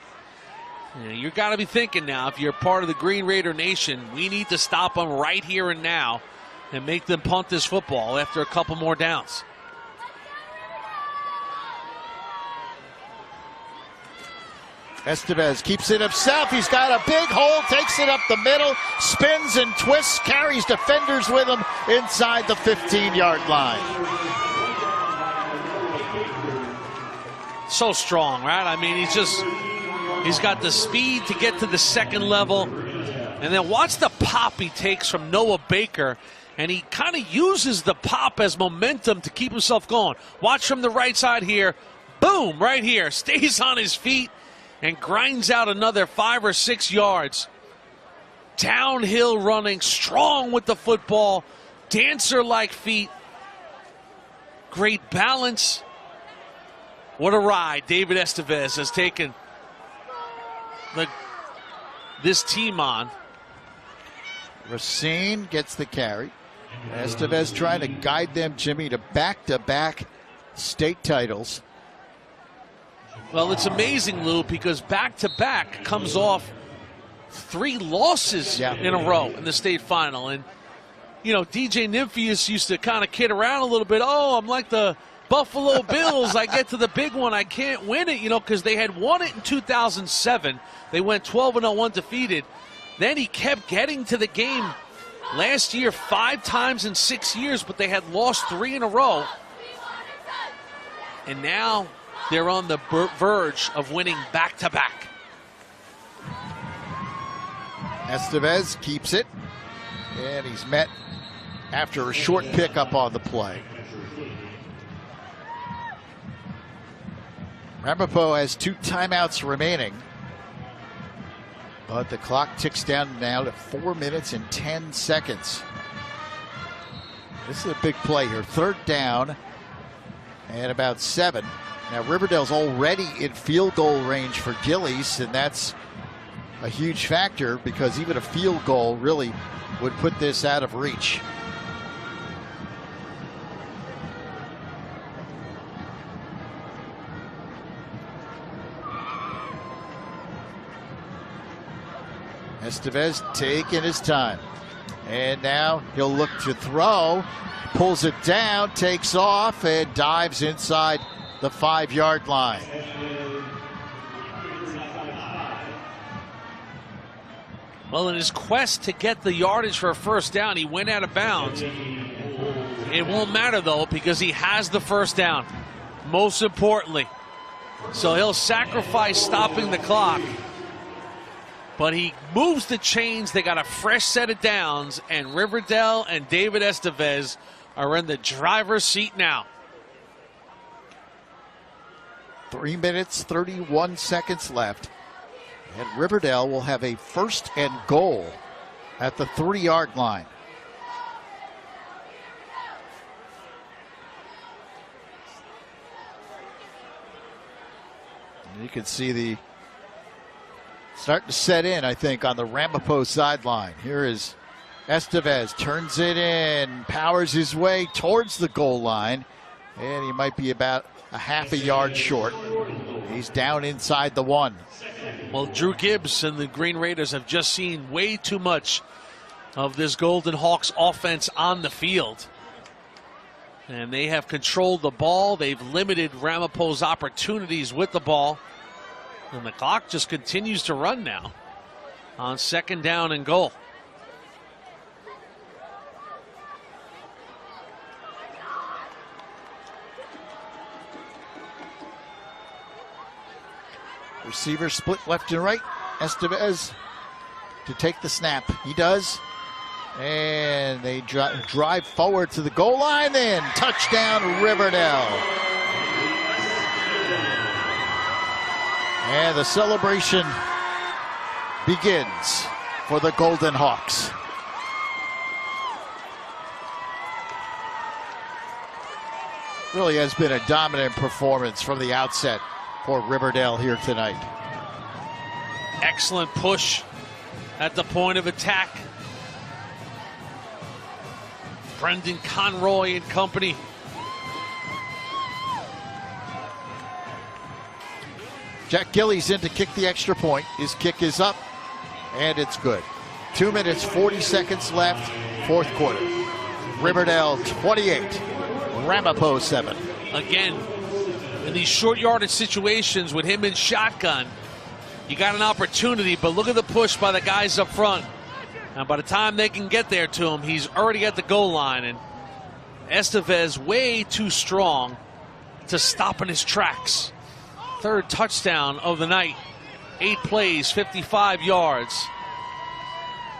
You've got to be thinking now, if you're part of the Green Raider Nation, we need to stop them right here and now and make them punt this football after a couple more downs. Estevez keeps it himself. He's got a big hole, takes it up the middle, spins and twists, carries defenders with him inside the 15-yard line. So strong, right? I mean, he's got the speed to get to the second level. And then watch the pop he takes from Noah Baker. And he kind of uses the pop as momentum to keep himself going. Watch from the right side here. Boom, right here. Stays on his feet and grinds out another 5 or 6 yards. Downhill running, strong with the football, dancer-like feet. Great balance. What a ride David Estevez has taken this team on. Racine gets the carry. Estevez trying to guide them, Jimmy, to back-to-back state titles. Well, it's amazing, Lou, because back-to-back comes off 3 losses in a row in the state final. And, you know, DJ Nymphius used to kind of kid around a little bit. Oh, I'm like the Buffalo Bills. I get to the big one, I can't win it, you know, because they had won it in 2007. They went 12-0 undefeated. Then he kept getting to the game last year 5 times in 6 years, but they had lost 3 in a row. And now they're on the verge of winning back-to-back. Estevez keeps it, and he's met after a short pickup on the play. Ramapo has 2 timeouts remaining, but the clock ticks down now to 4 minutes and 10 seconds. This is a big play here. 3rd down and about 7. Now Riverdale's already in field goal range for Gillies, and that's a huge factor because even a field goal really would put this out of reach. Estevez taking his time. And now he'll look to throw. Pulls it down, takes off, and dives inside the 5-yard line. Well, in his quest to get the yardage for a first down, he went out of bounds. It won't matter, though, because he has the first down, most importantly. So he'll sacrifice stopping the clock. But he moves the chains. They got a fresh set of downs, and River Dell and David Estevez are in the driver's seat now. 3 minutes, 31 seconds left. And Riverdale will have a 1st and goal at the 3-yard line. And you can see the starting to set in, I think, on the Ramapo sideline. Here is Estevez, turns it in, powers his way towards the goal line, and he might be about a half a yard short. He's down inside the 1. Well, Drew Gibbs and the Green Raiders have just seen way too much of this Golden Hawks offense on the field. And they have controlled the ball. They've limited Ramapo's opportunities with the ball. And the clock just continues to run now on 2nd down and goal. Receiver split left and right. Estevez to take the snap. He does. And they drive forward to the goal line. Then touchdown, Riverdale. And the celebration begins for the Golden Hawks. Really has been a dominant performance from the outset for Riverdale here tonight. Excellent push at the point of attack. Brendan Conroy and company. Jack Gillies in to kick the extra point. His kick is up, and it's good. 2 minutes, 40 seconds left, 4th quarter. Riverdale 28, Ramapo 7. Again, in these short yardage situations with him in shotgun, you got an opportunity, but look at the push by the guys up front. And by the time they can get there to him, he's already at the goal line. And Estevez way too strong to stop in his tracks. 3rd touchdown of the night. 8 plays, 55 yards.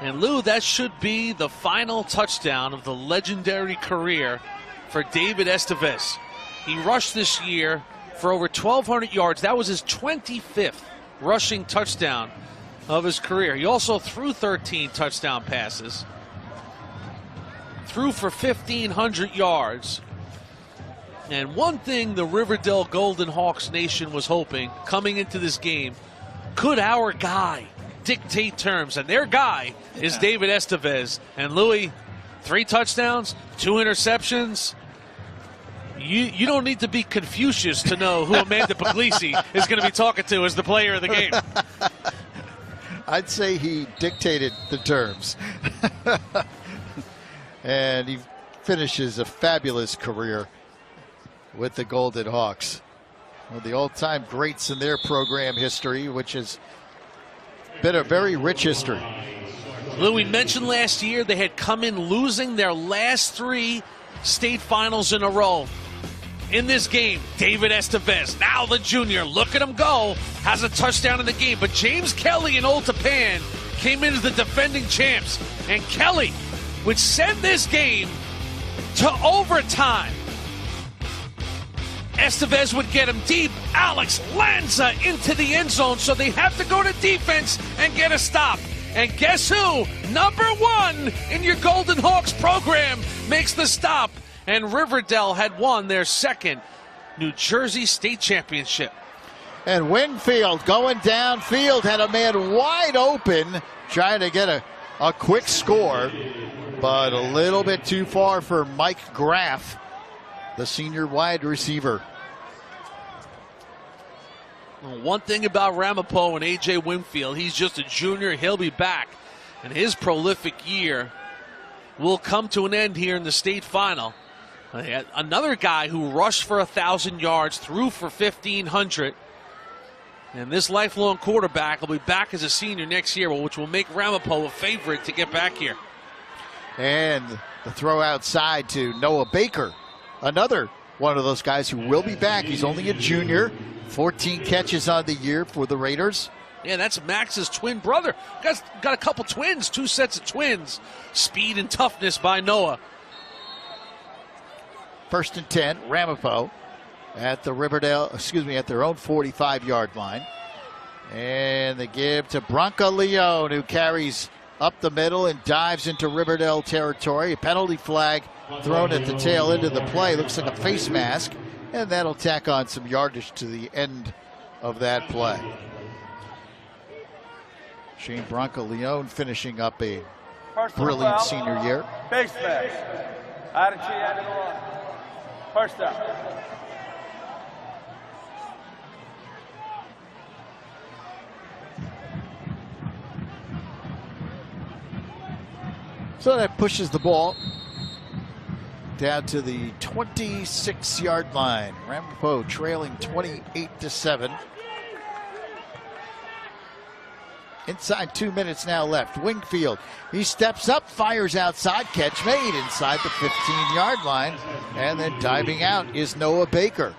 And Lou, that should be the final touchdown of the legendary career for David Estevez. He rushed this year for over 1,200 yards. That was his 25th rushing touchdown of his career. He also threw 13 touchdown passes, threw for 1,500 yards. And one thing the River Dell Golden Hawks Nation was hoping coming into this game, could our guy dictate terms? And their guy is David Estevez. And Louis, 3 touchdowns, 2 interceptions. You don't need to be Confucius to know who Amanda Puglisi is going to be talking to as the player of the game. I'd say he dictated the terms. And he finishes a fabulous career with the Golden Hawks. One of the all-time greats in their program history, which has been a very rich history. Lou, we mentioned last year they had come in losing their last 3 state finals in a row. In this game, David Estevez, now the junior, look at him go, has a touchdown in the game. But James Kelly and Old Tappan came in as the defending champs. And Kelly would send this game to overtime. Estevez would get him deep. Alex Lanza into the end zone, so they have to go to defense and get a stop. And guess who? Number 1 in your Golden Hawks program makes the stop. And River Dell had won their 2nd New Jersey State Championship. And Wingfield going downfield, had a man wide open, trying to get a quick score, but a little bit too far for Mike Graff, the senior wide receiver. Well, one thing about Ramapo and A.J. Wingfield, he's just a junior. He'll be back. And his prolific year will come to an end here in the state final. Another guy who rushed for 1,000 yards, threw for 1,500. And this lifelong quarterback will be back as a senior next year, which will make Ramapo a favorite to get back here. And the throw outside to Noah Baker, another one of those guys who will be back. He's only a junior, 14 catches on the year for the Raiders. Yeah, that's Max's twin brother. Got a couple twins, 2 sets of twins. Speed and toughness by Noah. 1st and 10, Ramapo at the at their own 45-yard line. And they give to Bronca Leone, who carries up the middle and dives into Riverdale territory. A penalty flag thrown at the tail end of the play. Looks like a face mask, and that'll tack on some yardage to the end of that play. Shane Bronca Leone finishing up a brilliant senior year. Base mask. Out of the line. First down. So that pushes the ball down to the 26-yard line. Ramapo trailing 28-7. Inside 2 minutes now left. Wingfield, he steps up, fires outside, catch made inside the 15-yard line. And then diving out is Noah Baker.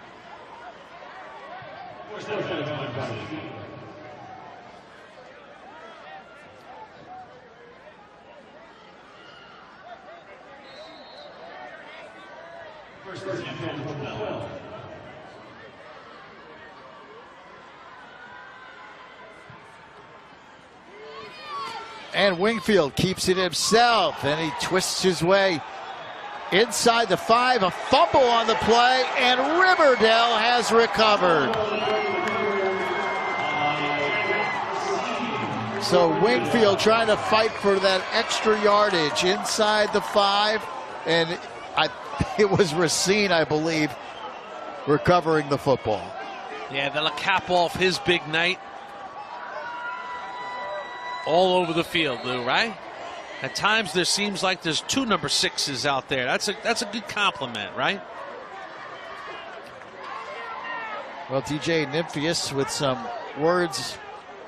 And Wingfield keeps it himself, and he twists his way inside the 5. A fumble on the play, and Riverdale has recovered. So Wingfield trying to fight for that extra yardage inside the 5, and it was Racine, I believe, recovering the football. Yeah, that'll cap off his big night. All over the field, Lou, right? At times there seems like there's 2 number 6s out there. That's a good compliment, right? Well, DJ Nymphius with some words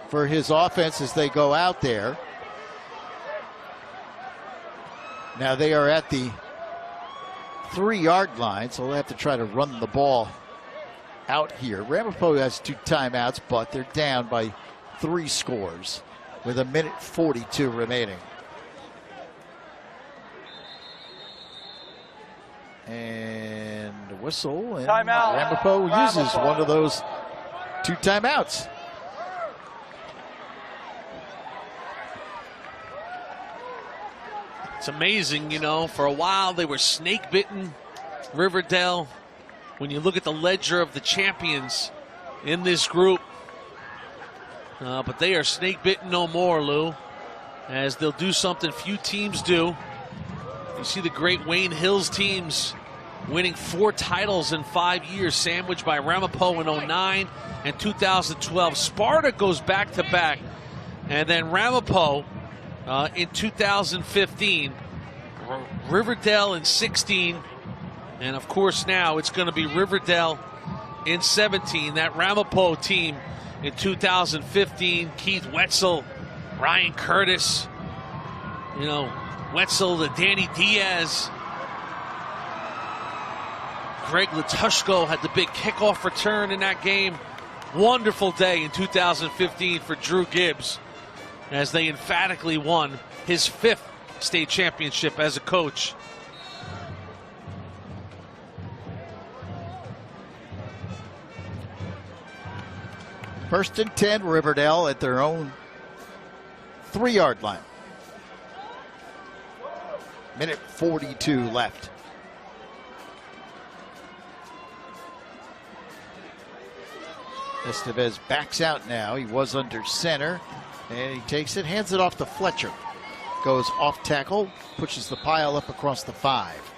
for his offense as they go out there. Now they are at the 3-yard line, so they'll have to try to run the ball out here. Ramapo has 2 timeouts, but they're down by 3 scores with 1:42 remaining. And whistle, and Timeout. Ramapo uses one of those 2 timeouts. It's amazing, you know, for a while they were snake bitten, River Dell. When you look at the ledger of the champions in this group, but they are snake bitten no more, Lou, as they'll do something few teams do. You see the great Wayne Hills teams winning 4 titles in 5 years, sandwiched by Ramapo in 09 and 2012. Sparta goes back to back, and then Ramapo in 2015, River Dell in 16, and of course now it's going to be River Dell in 17. That Ramapo team in 2015, Keith Wetzel, Ryan Curtis, you know, Wetzel to Danny Diaz. Greg Latushko had the big kickoff return in that game. Wonderful day in 2015 for Drew Gibbs, as they emphatically won his 5th state championship as a coach. First and 10, Riverdale at their own 3-yard line. Minute 42 left. Estevez backs out now. He was under center, and he takes it, hands it off to Fletcher. Goes off tackle, pushes the pile up across the 5.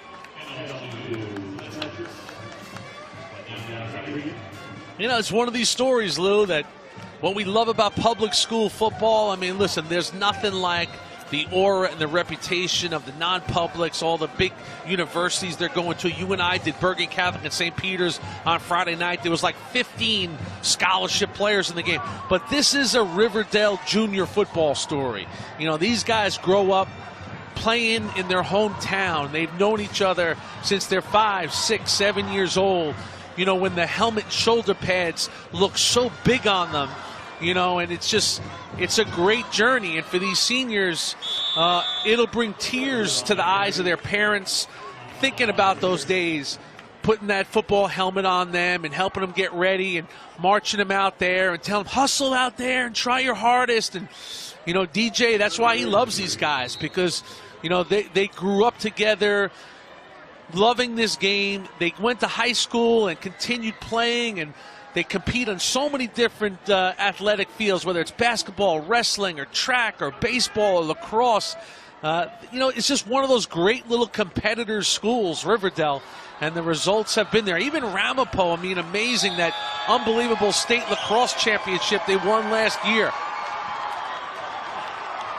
You know, it's one of these stories, Lou, that what we love about public school football, I mean, listen, there's nothing like the aura and the reputation of the non-publics, all the big universities they're going to. You and I did Bergen Catholic and St. Peter's on Friday night. There was like 15 scholarship players in the game. But this is a Riverdale junior football story. You know, these guys grow up playing in their hometown. They've known each other since they're 5, 6, 7 years old. You know, when the helmet and shoulder pads look so big on them, you know, and it's a great journey. And for these seniors, it'll bring tears to the eyes of their parents thinking about those days, putting that football helmet on them and helping them get ready and marching them out there and telling them, hustle out there and try your hardest. And, you know, DJ, that's why he loves these guys, because, you know, they grew up together, loving this game. They went to high school and continued playing, and they compete on so many different athletic fields, whether it's basketball, wrestling, or track, or baseball, or lacrosse. You know, it's just one of those great little competitor schools, Riverdale, and the results have been there. Even Ramapo, I mean, amazing, that unbelievable state lacrosse championship they won last year.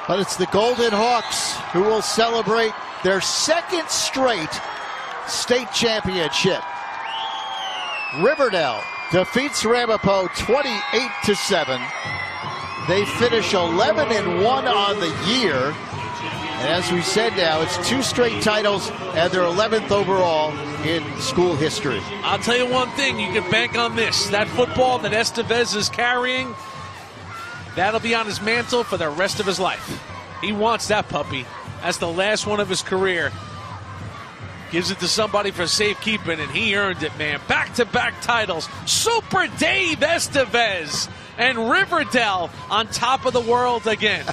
But it's the Golden Hawks who will celebrate their 2nd straight state championship. Riverdale defeats Ramapo 28-7. They finish 11-1 on the year. And as we said now, it's 2 straight titles and their 11th overall in school history. I'll tell you one thing, you can bank on this. That football that Estevez is carrying, that'll be on his mantle for the rest of his life. He wants that puppy. That's the last one of his career. Gives it to somebody for safekeeping, and he earned it, man. Back-to-back titles. Super Dave Estevez and Riverdale on top of the world again.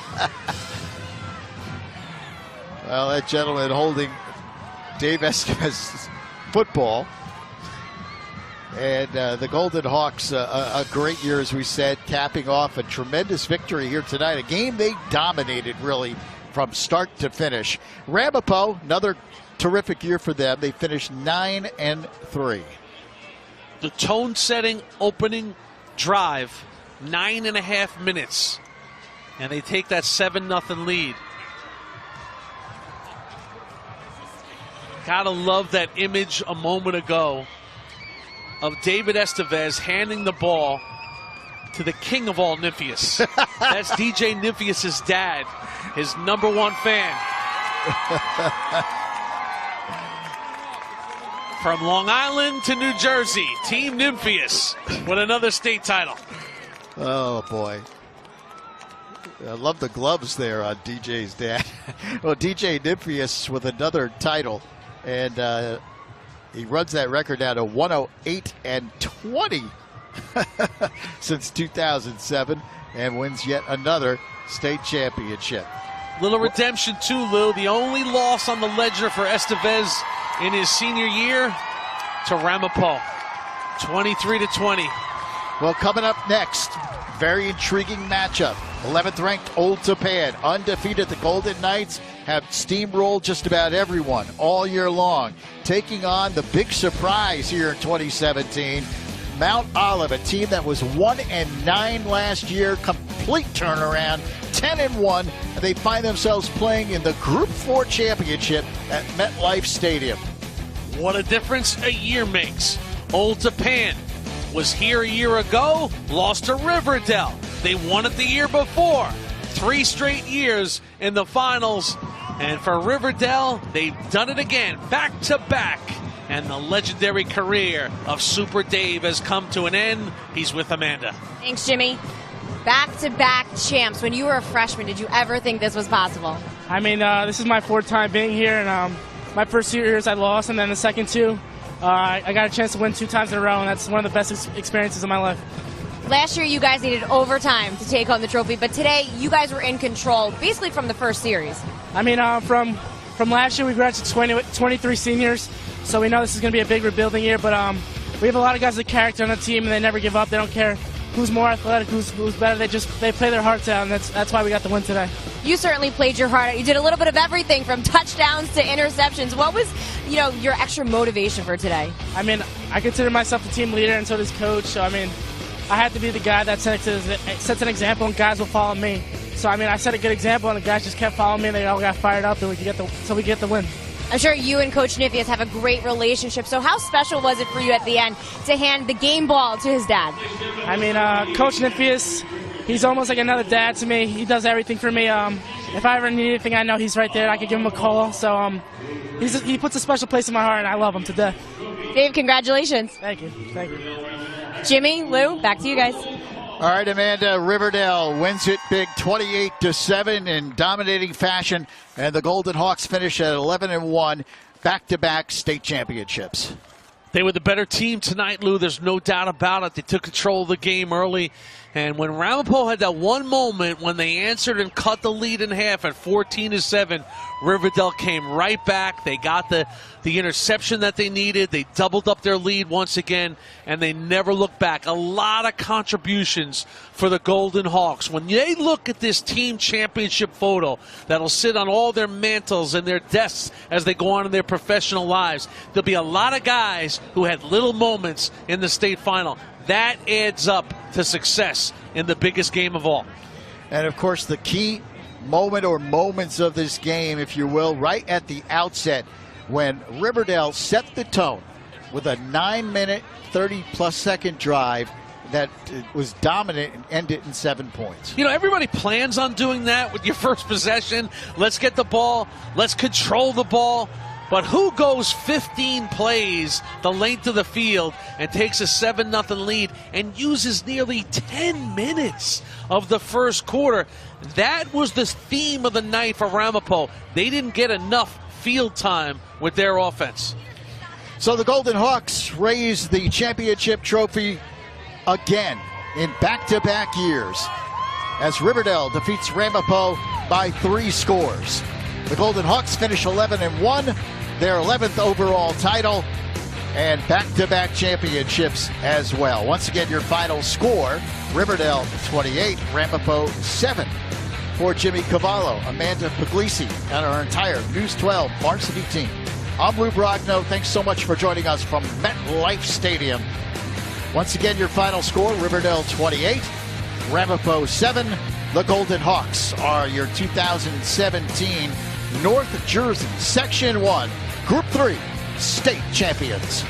Well, that gentleman holding Dave Estevez's football. And the Golden Hawks, a great year, as we said, capping off a tremendous victory here tonight. A game they dominated, really, from start to finish. Ramapo, another terrific year for them. They finished 9-3. The tone-setting opening drive, 9.5 minutes, and they take that 7-0 lead. Gotta love that image a moment ago of David Estevez handing the ball to the king of all Nymphius. That's DJ Nymphius' dad, his #1 fan. From Long Island to New Jersey, Team Nymphius with another state title. Oh, boy. I love the gloves there on DJ's dad. Well, DJ Nymphius with another title. And He runs that record down to 108-20 since 2007 and wins yet another state championship. Little redemption too, Lou. The only loss on the ledger for Estevez in his senior year to Ramapo, 23-20. Well, coming up next, very intriguing matchup. 11th ranked Old Tappan, undefeated. The Golden Knights have steamrolled just about everyone all year long, taking on the big surprise here in 2017, Mount Olive, a team that was 1-9 last year, complete turnaround, 10-1, and they find themselves playing in the Group 4 championship at MetLife Stadium. What a difference a year makes. Old Tappan was here a year ago, lost to River Dell. They won it the year before. 3 straight years in the finals. And for River Dell, they've done it again, back to back. And the legendary career of Super Dave has come to an end. He's with Amanda. Thanks, Jimmy. Back-to-back champs. When you were a freshman, did you ever think this was possible? I mean, this is my 4th time being here, and my first 2 years I lost, and then the second 2, I got a chance to win 2 times in a row, and that's one of the best experiences of my life. Last year, you guys needed overtime to take home the trophy, but today, you guys were in control, basically from the first series. I mean, from last year, we graduated 23 seniors, so we know this is going to be a big rebuilding year, but we have a lot of guys with character on the team, and they never give up. They don't care who's more athletic, who's better. They play their hearts out, and that's why we got the win today. You certainly played your heart out. You did a little bit of everything from touchdowns to interceptions. What was, your extra motivation for today? I mean, I consider myself the team leader, and so does Coach, so I mean, I have to be the guy that sets an example, and guys will follow me. So, I mean, I set a good example, and the guys just kept following me, and they all got fired up, and we get the win. I'm sure you and Coach Niphias have a great relationship. So how special was it for you at the end to hand the game ball to his dad? I mean, Coach Niphias, he's almost like another dad to me. He does everything for me. If I ever need anything, I know he's right there. I could give him a call. So he puts a special place in my heart, and I love him to death. Dave, congratulations. Thank you. Thank you. Jimmy, Lou, back to you guys. All right, Amanda, River Dell wins it big 28-7 in dominating fashion, and the Golden Hawks finish at 11-1, back-to-back state championships. They were the better team tonight, Lou. There's no doubt about it. They took control of the game early. And when Ramapo had that one moment when they answered and cut the lead in half at 14-7, River Dell came right back. They got the interception that they needed. They doubled up their lead once again, and they never looked back. A lot of contributions for the Golden Hawks. When they look at this team championship photo that'll sit on all their mantles and their desks as they go on in their professional lives, there'll be a lot of guys who had little moments in the state final. That adds up to success in the biggest game of all. And, of course, the key moment or moments of this game, if you will, right at the outset when River Dell set the tone with a 9-minute, 30-plus second drive that was dominant and ended in 7 points. Everybody plans on doing that with your first possession. Let's get the ball. Let's control the ball. But who goes 15 plays the length of the field and takes a 7-0 lead and uses nearly 10 minutes of the first quarter? That was the theme of the night for Ramapo. They didn't get enough field time with their offense. So the Golden Hawks raise the championship trophy again in back-to-back years as River Dell defeats Ramapo by 3 scores. The Golden Hawks finish 11-1. Their 11th overall title, and back-to-back championships as well. Once again, your final score, River Dell 28, Ramapo 7. For Jimmy Cavallo, Amanda Puglisi, and our entire News 12 varsity team, I'm Lou Brogno. Thanks so much for joining us from MetLife Stadium. Once again, your final score, River Dell 28, Ramapo 7. The Golden Hawks are your 2017 North Jersey Section 1 Group 3 state champions.